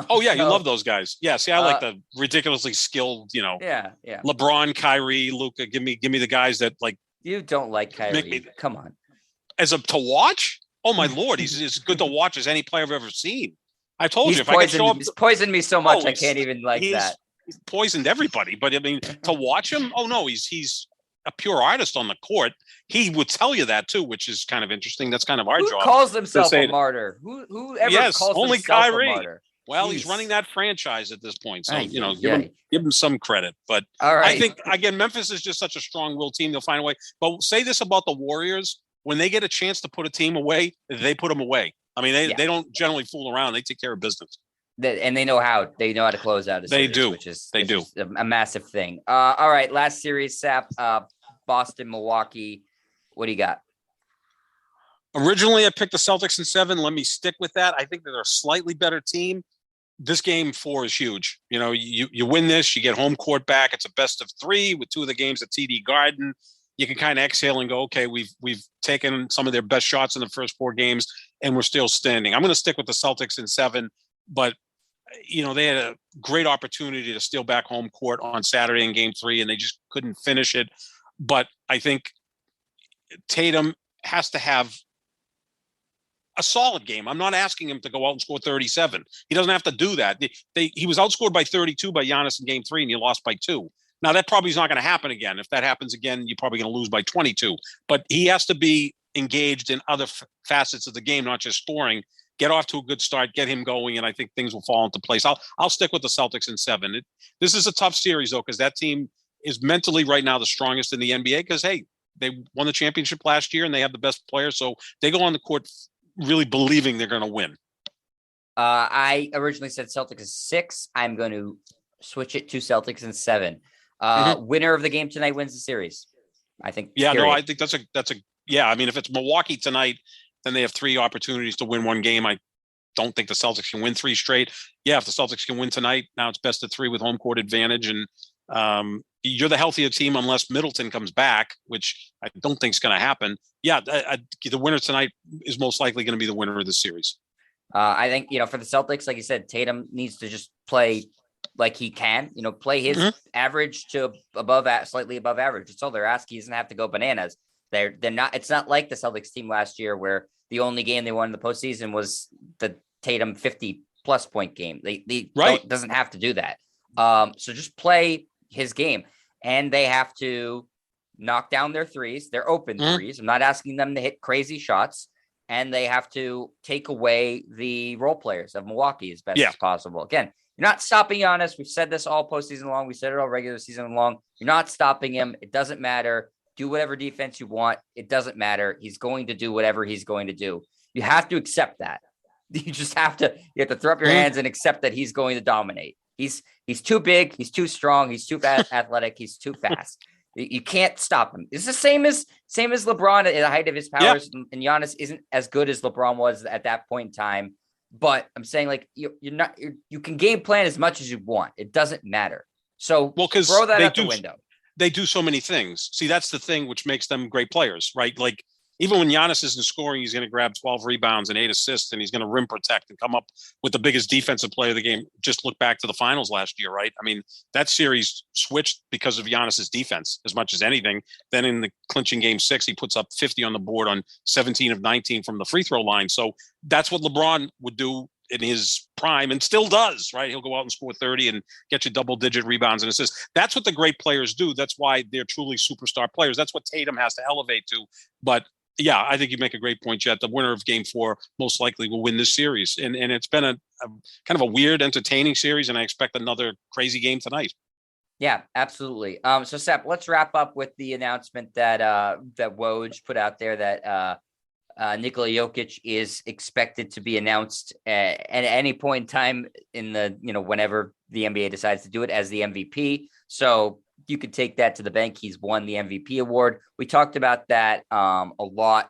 Oh yeah, you love those guys. Yeah, see, I like the ridiculously skilled. Yeah. LeBron, Kyrie, Luka. Give me the guys that like. You don't like Kyrie? Come on. To watch? Oh my Lord, he's as good to watch as any player I've ever seen. I told you, if I could show up, he's poisoned me so much I can't even like that. He's poisoned everybody, but I mean, to watch him, oh no, he's a pure artist on the court. He would tell you that too, which is kind of interesting. That's kind of our Who job. calls himself a martyr? Who ever Yes, calls only himself Kyrie. a martyr? Well, Jeez. he's running that franchise at this point, so Give him some credit. But all right. I think again, Memphis is just such a strong-willed team; they'll find a way. But say this about the Warriors: when they get a chance to put a team away, they put them away. I mean, they don't generally fool around; they take care of business. And they know how to close out a series. They do. Which is a massive thing. All right, last series, Sap. Boston, Milwaukee. What do you got? Originally, I picked the Celtics in 7. Let me stick with that. I think they're a slightly better team. This game 4 is huge. You win this, you get home court back. It's a best of 3 with 2 of the games at TD Garden. You can kind of exhale and go, okay, we've taken some of their best shots in the first 4 games, and we're still standing. I'm going to stick with the Celtics in 7, but they had a great opportunity to steal back home court on Saturday in game 3, and they just couldn't finish it. But I think Tatum has to have a solid game. I'm not asking him to go out and score 37. He doesn't have to do that. He was outscored by 32 by Giannis in game 3, and you lost by 2. Now, that probably is not going to happen again. If that happens again, you're probably going to lose by 22. But he has to be engaged in other facets of the game, not just scoring. Get off to a good start, get him going, and I think things will fall into place. I'll stick with the Celtics in 7. This is a tough series, though, because that team is mentally right now the strongest in the NBA because, hey, they won the championship last year, and they have the best players, so they go on the court really believing they're going to win. I originally said Celtics is 6. I'm going to switch it to Celtics in 7. Winner of the game tonight wins the series. I think. Yeah, period. No, I think that's a yeah. I mean, if it's Milwaukee tonight, then they have 3 opportunities to win one game. I don't think the Celtics can win 3 straight. Yeah, if the Celtics can win tonight, now it's best of 3 with home court advantage, and you're the healthier team unless Middleton comes back, which I don't think is going to happen. Yeah, the winner tonight is most likely going to be the winner of the series. I think, for the Celtics, like you said, Tatum needs to just play like he can, play his average to slightly above average. It's all they're asking. He doesn't have to go bananas. They're not, it's not like the Celtics team last year where the only game they won in the postseason was the Tatum 50-plus point game. They doesn't have to do that. So just play his game, and they have to knock down their threes, their open threes. I'm not asking them to hit crazy shots, and they have to take away the role players of Milwaukee as best as possible. Again, you're not stopping Giannis. We've said this all postseason long. We said it all regular season long. You're not stopping him. It doesn't matter. Do whatever defense you want. It doesn't matter. He's going to do whatever he's going to do. You have to accept that. You have to throw up your hands and accept that he's going to dominate. He's too big. He's too strong. He's too athletic. He's too fast. You can't stop him. It's the same as LeBron at the height of his powers, and Giannis isn't as good as LeBron was at that point in time. But I'm saying, like, you can game plan as much as you want. It doesn't matter. So throw that out the window. They do so many things. See, that's the thing which makes them great players, right? Like, even when Giannis isn't scoring, he's going to grab 12 rebounds and 8 assists, and he's going to rim protect and come up with the biggest defensive player of the game. Just look back to the finals last year, right? I mean, that series switched because of Giannis's defense as much as anything. Then in the clinching game 6, he puts up 50 on the board on 17 of 19 from the free throw line. So that's what LeBron would do in his prime and still does, right? He'll go out and score 30 and get you double-digit rebounds and assists. That's what the great players do. That's why they're truly superstar players. That's what Tatum has to elevate to. But yeah, I think you make a great point, Jet. The winner of Game 4 most likely will win this series, and it's been a kind of a weird, entertaining series, and I expect another crazy game tonight. Yeah, absolutely. So Sep, let's wrap up with the announcement that Woj put out there that Nikola Jokic is expected to be announced at any point in time in the whenever the NBA decides to do it as the MVP. So you could take that to the bank. He's won the MVP award. We talked about that a lot,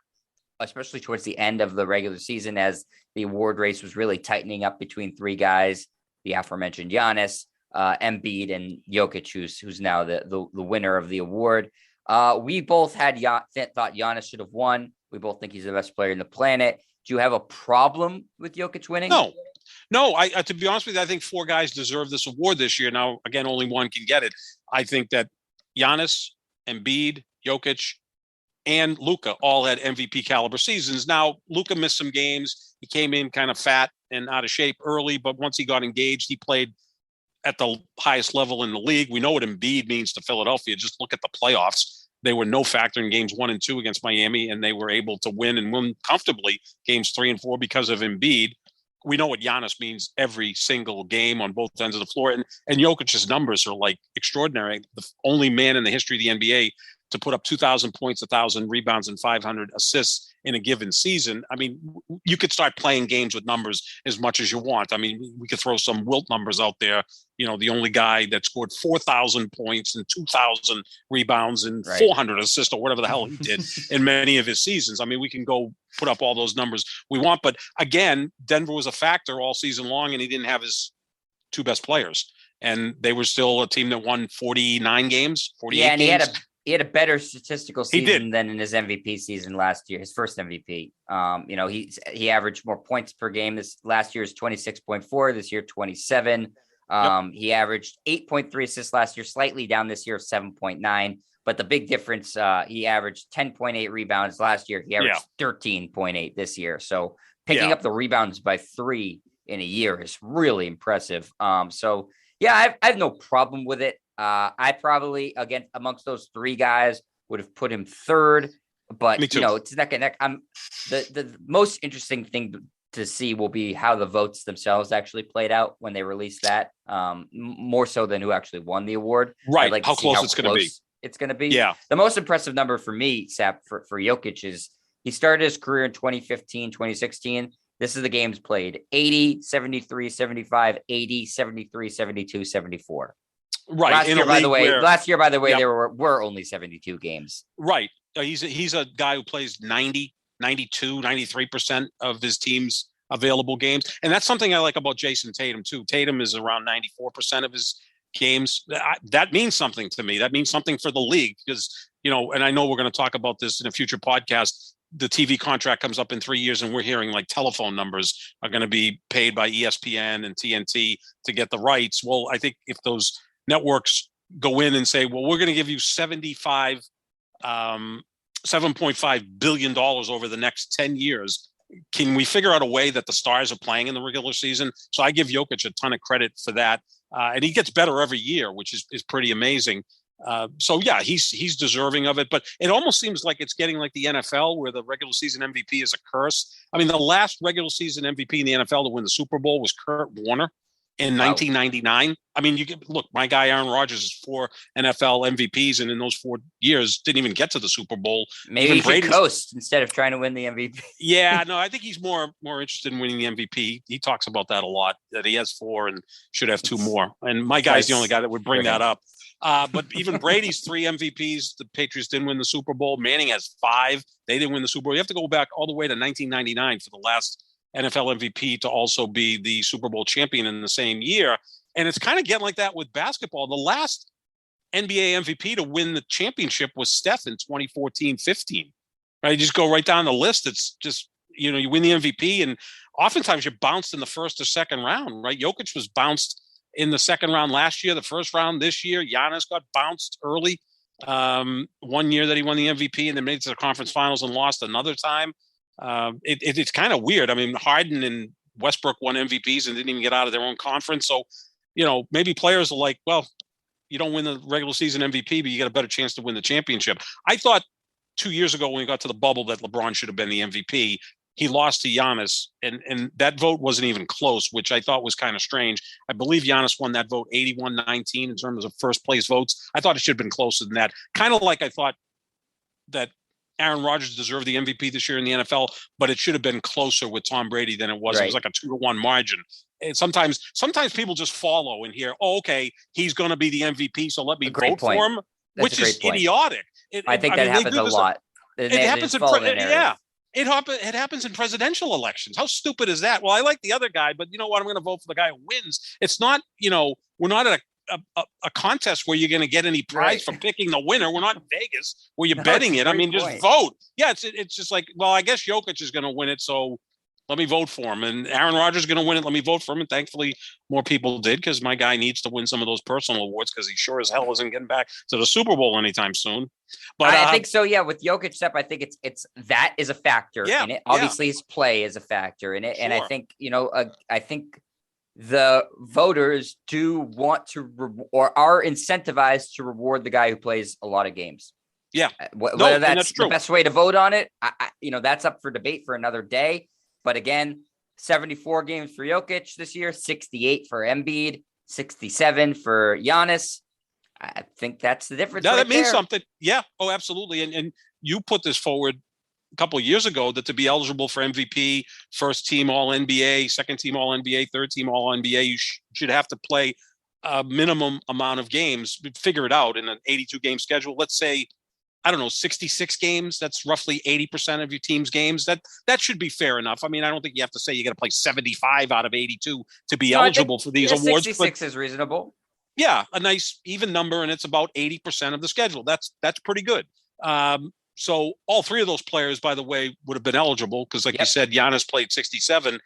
especially towards the end of the regular season as the award race was really tightening up between 3 guys, the aforementioned Giannis, Embiid, and Jokic, who's now the winner of the award. We both thought Giannis should have won. We both think he's the best player in the planet. Do you have a problem with Jokic winning? No, I to be honest with you, I think 4 guys deserve this award this year. Now, again, only one can get it. I think that Giannis, Embiid, Jokic, and Luka all had MVP caliber seasons. Now, Luka missed some games. He came in kind of fat and out of shape early, but once he got engaged, he played at the highest level in the league. We know what Embiid means to Philadelphia. Just look at the playoffs. They were no factor in games 1 and 2 against Miami, and they were able to win and win comfortably games 3 and 4 because of Embiid. We know what Giannis means every single game on both ends of the floor. And Jokic's numbers are like extraordinary. The only man in the history of the NBA to put up 2,000 points, 1,000 rebounds, and 500 assists in a given season. I mean, you could start playing games with numbers as much as you want. I mean, we could throw some Wilt numbers out there. You know, the only guy that scored 4,000 points and 2,000 rebounds and 400 assists or whatever the hell he did in many of his seasons. I mean, we can go put up all those numbers we want. But again, Denver was a factor all season long, and he didn't have his 2 best players. And they were still a team that won 49 games, 48 games. He had a better statistical season than in his MVP season last year, his first MVP. You know, he averaged more points per game. This last year's 26.4, this year 27. He averaged 8.3 assists last year, slightly down this year, 7.9. But the big difference, he averaged 10.8 rebounds last year. He averaged 13.8 this year. So picking up the rebounds by 3 in a year is really impressive. So I have no problem with it. I probably, again, amongst those 3 guys, would have put him 3rd, but you know, it's neck and neck. The most interesting thing to see will be how the votes themselves actually played out when they released that, more so than who actually won the award. Right. Like how close it's going to be. It's going to be. Yeah. The most impressive number for me, Sap, for Jokic is he started his career in 2015, 2016. This is the games played: 80, 73, 75, 80, 73, 72, 74. Right. Last year, by the way, there were only 72 games. Right. He's a guy who plays 90, 92, 93% of his team's available games. And that's something I like about Jason Tatum, too. Tatum is around 94% of his games. That means something to me. That means something for the league because, you know, and I know we're going to talk about this in a future podcast. The TV contract comes up in 3 years, and we're hearing like telephone numbers are going to be paid by ESPN and TNT to get the rights. Well, I think if those networks go in and say, well, we're going to give you $7.5 billion over the next 10 years. Can we figure out a way that the stars are playing in the regular season? So I give Jokic a ton of credit for that. And he gets better every year, which is pretty amazing. He's deserving of it, but it almost seems like it's getting like the NFL where the regular season MVP is a curse. I mean, the last regular season MVP in the NFL to win the Super Bowl was Kurt Warner in 1999. I mean, you can look, my guy Aaron Rodgers is 4 NFL MVPs, and in those 4 years didn't even get to the Super Bowl. Maybe he should coast instead of trying to win the MVP. Yeah, no, I think he's more interested in winning the MVP. He talks about that a lot, that he has 4 and should have 2 more. And my guy's the only guy that would bring that up. But even Brady's 3 MVPs. The Patriots didn't win the Super Bowl. Manning has 5. They didn't win the Super Bowl. You have to go back all the way to 1999 for the last NFL MVP to also be the Super Bowl champion in the same year. And it's kind of getting like that with basketball. The last NBA MVP to win the championship was Steph in 2014-15. Right? You just go right down the list. It's just, you know, you win the MVP, and oftentimes you're bounced in the first or second round, right? Jokic was bounced in the second round last year, the first round this year. Giannis got bounced early 1 year that he won the MVP and then made it to the conference finals and lost another time. It's kind of weird. I mean, Harden and Westbrook won MVPs and didn't even get out of their own conference. So, you know, maybe players are like, well, you don't win the regular season MVP, but you got a better chance to win the championship. I thought 2 years ago when we got to the bubble that LeBron should have been the MVP. He lost to Giannis, and that vote wasn't even close, which I thought was kind of strange. I believe Giannis won that vote 81-19 in terms of first place votes. I thought it should have been closer than that. Kind of like I thought that Aaron Rodgers deserved the MVP this year in the NFL, but it should have been closer with Tom Brady than it was. Right. It was like a 2-1 margin. And sometimes people just follow and hear, oh, okay, he's going to be the MVP, so let me vote for him, which is idiotic. I think that happens a lot. It happens It happens in presidential elections. How stupid is that? Well, I like the other guy, but you know what? I'm going to vote for the guy who wins. It's not, you know, we're not at a contest where you're going to get any prize for picking the winner. We're not in Vegas where you're betting it. I mean, just vote. Yeah, it's just like, well, I guess Jokic is going to win it, so let me vote for him. And Aaron Rodgers is going to win it. Let me vote for him. And thankfully, more people did because my guy needs to win some of those personal awards because he sure as hell isn't getting back to the Super Bowl anytime soon. But I think so. Yeah, with Jokic, Step, I think it's that is a factor in it. Obviously, his play is a factor in it, and I think I think the voters do want to or are incentivized to reward the guy who plays a lot of games. Yeah. Whether that's true. the best way to vote on it, that's up for debate for another day. But again, 74 games for Jokic this year, 68 for Embiid, 67 for Giannis. I think that's the difference. That means something. Yeah. Oh, absolutely. And you put this forward a couple of years ago that to be eligible for MVP, first team All NBA, second team All NBA, third team All NBA, you should have to play a minimum amount of games. Figure it out in an 82 game schedule. Let's say, I don't know, 66 games. That's roughly 80% of your team's games. That should be fair enough. I mean, I don't think you have to say you got to play 75 out of 82 to be eligible for these awards. 66 is reasonable. Yeah, a nice even number, and it's about 80% of the schedule. That's pretty good. So all three of those players, by the way, would have been eligible because, like you said, Giannis played 67.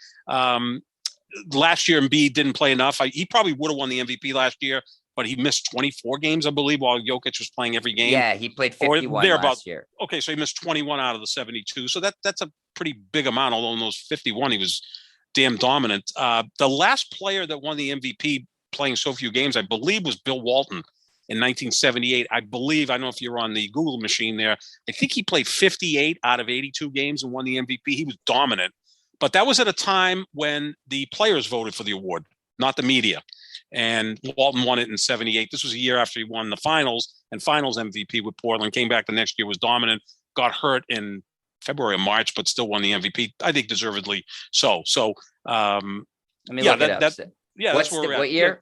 Last year, Embiid didn't play enough. He probably would have won the MVP last year, but he missed 24 games, I believe, while Jokic was playing every game. Yeah, he played 51 last year. Okay, so he missed 21 out of the 72. So that's a pretty big amount, although in those 51, he was damn dominant. The last player that won the MVP playing so few games, I believe, was Bill Walton in 1978. I don't know if you're on the Google machine there. I think he played 58 out of 82 games and won the MVP. He was dominant. But that was at a time when the players voted for the award, not the media. And Walton won it in 78. This was a year after he won the finals and finals MVP with Portland. Came back the next year, was dominant, got hurt in February or March, but still won the MVP. I think deservedly so. So, let me look it up. That's where we're at. What year? Yeah.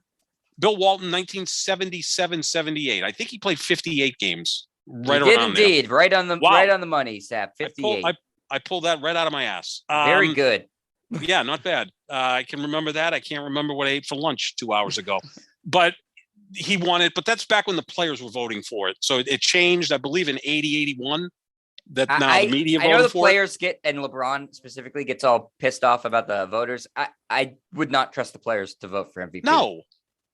Bill Walton, 1977-78. I think he played 58 games. Right he around did indeed. There. Right on the money, Sap. 58. I pulled that right out of my ass. Very good. Yeah, not bad. I can remember that. I can't remember what I ate for lunch 2 hours ago. But he won it. But that's back when the players were voting for it. So it changed, I believe, in 80-81. That now the media voted for it. I know the players and LeBron specifically gets all pissed off about the voters. I would not trust the players to vote for MVP. No.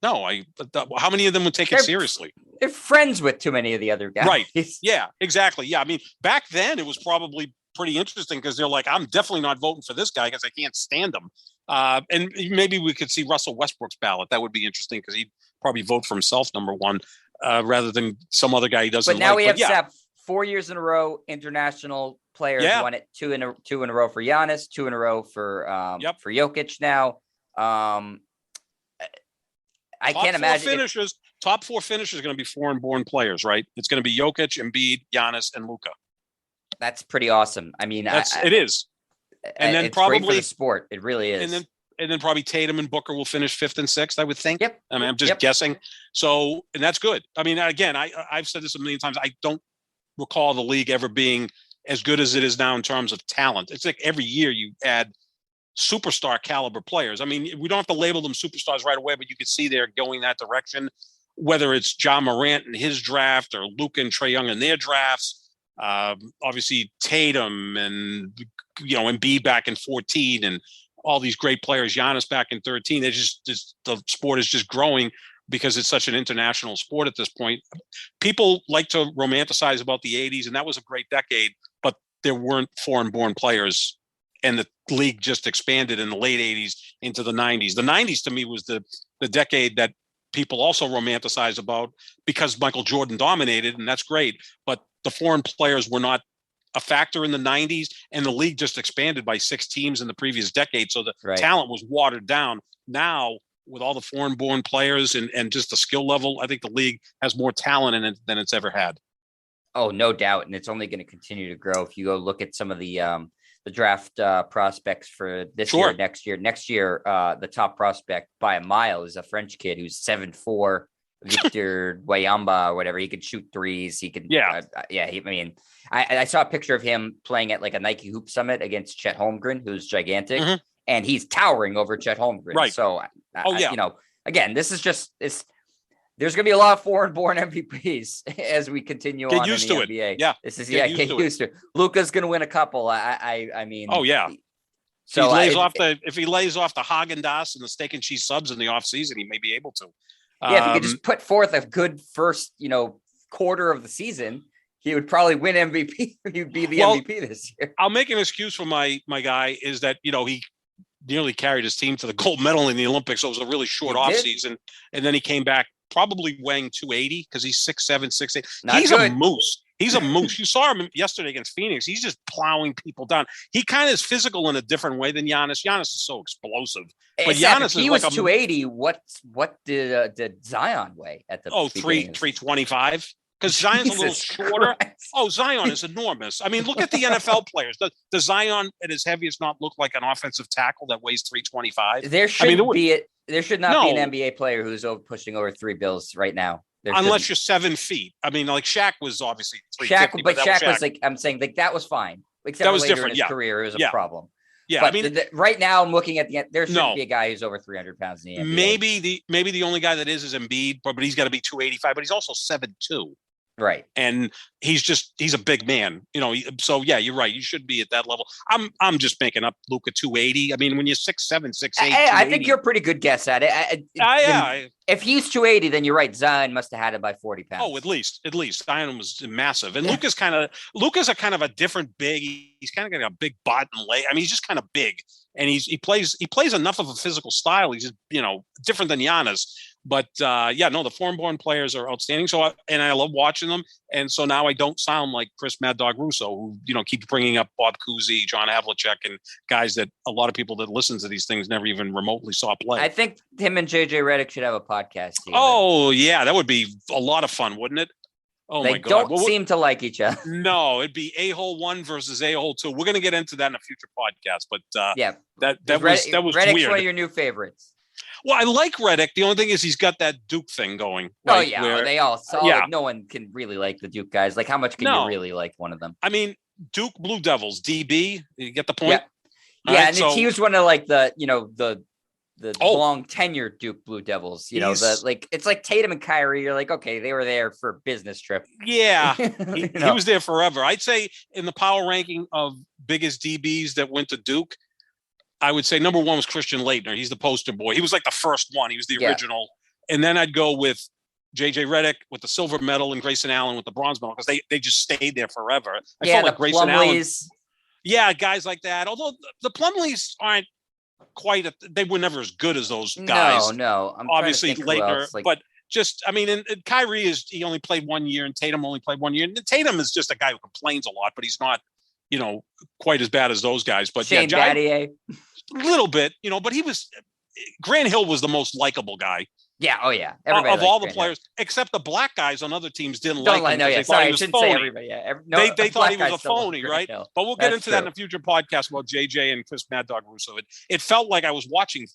How many of them would take it seriously? They're friends with too many of the other guys. Right. Yeah, exactly. Yeah. I mean, back then it was probably pretty interesting because they're like, I'm definitely not voting for this guy because I can't stand him. And maybe we could see Russell Westbrook's ballot. That would be interesting because he'd probably vote for himself, number one, rather than some other guy he doesn't like. But now we have Sap, 4 years in a row, international players won it, two in a row for Giannis, 2 in a row for Jokic now. I can't imagine. Top four finishers are going to be foreign-born players, right? It's going to be Jokic, Embiid, Giannis, and Luka. That's pretty awesome. I mean, it is. And then it's probably great for the sport. It really is. And then probably Tatum and Booker will finish 5th and 6th, I would think. Yep. I mean, I'm just guessing. So, and that's good. I mean, again, I've said this a million times. I don't recall the league ever being as good as it is now in terms of talent. It's like every year you add superstar caliber players. I mean, we don't have to label them superstars right away, but you can see they're going that direction, whether it's John Morant in his draft or Luka and Trae Young in their drafts. Obviously Tatum and, Embiid back in 14 and all these great players, Giannis back in 13. They just the sport is just growing because it's such an international sport at this point. People like to romanticize about the 80s, and that was a great decade, but there weren't foreign-born players, and the league just expanded in the late 80s into the 90s. The 90s to me was the decade that people also romanticize about because Michael Jordan dominated, and that's great, but the foreign players were not a factor in the 90s, and the league just expanded by 6 teams in the previous decade. So the talent was watered down. Now, with all the foreign-born players and just the skill level, I think the league has more talent in it than it's ever had. Oh, no doubt. And it's only going to continue to grow. If you go look at some of the draft prospects for this year, next year, the top prospect by a mile is a French kid who's 7'4", Victor Wayamba or whatever. He can shoot threes. He can. I saw a picture of him playing at like a Nike Hoop Summit against Chet Holmgren, who's gigantic, and he's towering over Chet Holmgren. Right. So, again, this is just this. There's going to be a lot of foreign-born MVPs as we continue on used in to the NBA. It. Yeah, this is get used to it. Luka's going to win a couple. I mean. Oh yeah. So if he lays off the Haagen-Dazs and the steak and cheese subs in the offseason, he may be able to. Yeah, if he could just put forth a good first, quarter of the season, he would probably win MVP. He'd be the MVP this year. I'll make an excuse for my guy is that, he nearly carried his team to the gold medal in the Olympics. So it was a really short offseason. And then he came back probably weighing 280 because he's 6'7", 6'8". He's a moose. He's a moose. You saw him yesterday against Phoenix. He's just plowing people down. He kind of is physical in a different way than Giannis. Giannis is so explosive. But Except Giannis if he is was like 280, what did Zion weigh at the beginning? 325? Because Zion's a little shorter. Christ. Oh, Zion is enormous. I mean, look at the NFL players. Does Zion at his heaviest not look like an offensive tackle that weighs 325? There should not be an NBA player who's pushing over $3 billion right now. Unless you're 7 feet. I mean, like Shaq was obviously 350. Shaq was like, I'm saying, like, that was fine. Except that was later different. In his career, it was a problem. Yeah, but I mean, right now I'm looking at there shouldn't be a guy who's over 300 pounds in the NBA. Maybe the only guy that is Embiid, but he's got to be 285. But he's also 7'2". Right. And he's a big man, so yeah, you're right. You should be at that level. I'm just making up Luka 280. I mean, when you're 6'7", 6'8", I think you're a pretty good guess at it. If he's 280, then you're right. Zion must have had it by 40 pounds. Oh, at least Zion was massive. And Luka's a kind of a different big. He's kind of got a big butt and leg. I mean, he's just kind of big, and he plays enough of a physical style. He's just, different than Giannis. But the foreign-born players are outstanding. So I love watching them. And so now I don't sound like Chris Mad Dog Russo, who keeps bringing up Bob Cousy, John Havlicek, and guys that a lot of people that listen to these things never even remotely saw play. I think him and JJ Redick should have a podcast together. Oh yeah, that would be a lot of fun, wouldn't it? Oh my God! They don't seem to like each other. No, it'd be A-hole 1 versus A-hole 2. We're going to get into that in a future podcast. But that was Redick's weird. One of your new favorites. Well, I like Redick. The only thing is he's got that Duke thing going. Like, they all saw. Like, no one can really like the Duke guys. Like, how much can you really like one of them? I mean, Duke Blue Devils, DB. You get the point? Yeah, right, and he was one of like the long tenured Duke Blue Devils. It's like Tatum and Kyrie. You're like, okay, they were there for a business trip. Yeah, he was there forever. I'd say in the power ranking of biggest DBs that went to Duke, I would say number 1 was Christian Laettner. He's the poster boy. He was like the first one. He was the original. And then I'd go with JJ Redick with the silver medal and Grayson Allen with the bronze medal because they just stayed there forever. I felt like Grayson Allen. Yeah, guys like that. Although the Plumlees aren't quite, they were never as good as those guys. No. Obviously Laettner, but just, I mean, and Kyrie he only played 1 year and Tatum only played 1 year. And Tatum is just a guy who complains a lot, but he's not, quite as bad as those guys. But Shane Battier. A little bit, but Grant Hill was the most likable guy. Yeah. Oh yeah. Everybody of all the Grant players, Hill. Except the black guys on other teams didn't like him. No, yeah. Sorry, I shouldn't say everybody. Yeah. They thought he was a phony, right? Hill. But we'll get into that in a future podcast about JJ and Chris Mad Dog Russo. It felt like I was watching,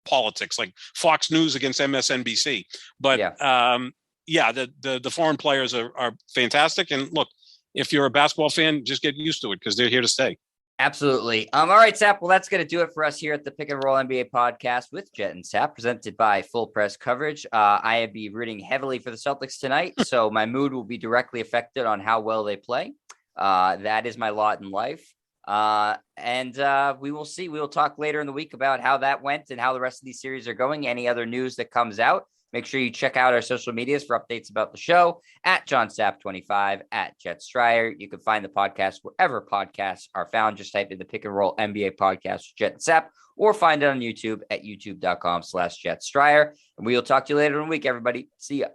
politics, like Fox News against MSNBC. But the foreign players are fantastic. And look, if you're a basketball fan, just get used to it because they're here to stay. Absolutely. All right, Sap. Well, that's going to do it for us here at the Pick and Roll NBA podcast with Jet and Sap, presented by Full Press Coverage. I will be rooting heavily for the Celtics tonight, so my mood will be directly affected on how well they play. That is my lot in life. And we will see. We will talk later in the week about how that went and how the rest of these series are going. Any other news that comes out. Make sure you check out our social medias for updates about the show at JohnSapp25, at Jet Stryer. You can find the podcast wherever podcasts are found. Just type in the Pick and Roll NBA podcast with Jet and Sapp, or find it on YouTube at youtube.com/Jet Stryer. And we will talk to you later in the week, everybody. See ya.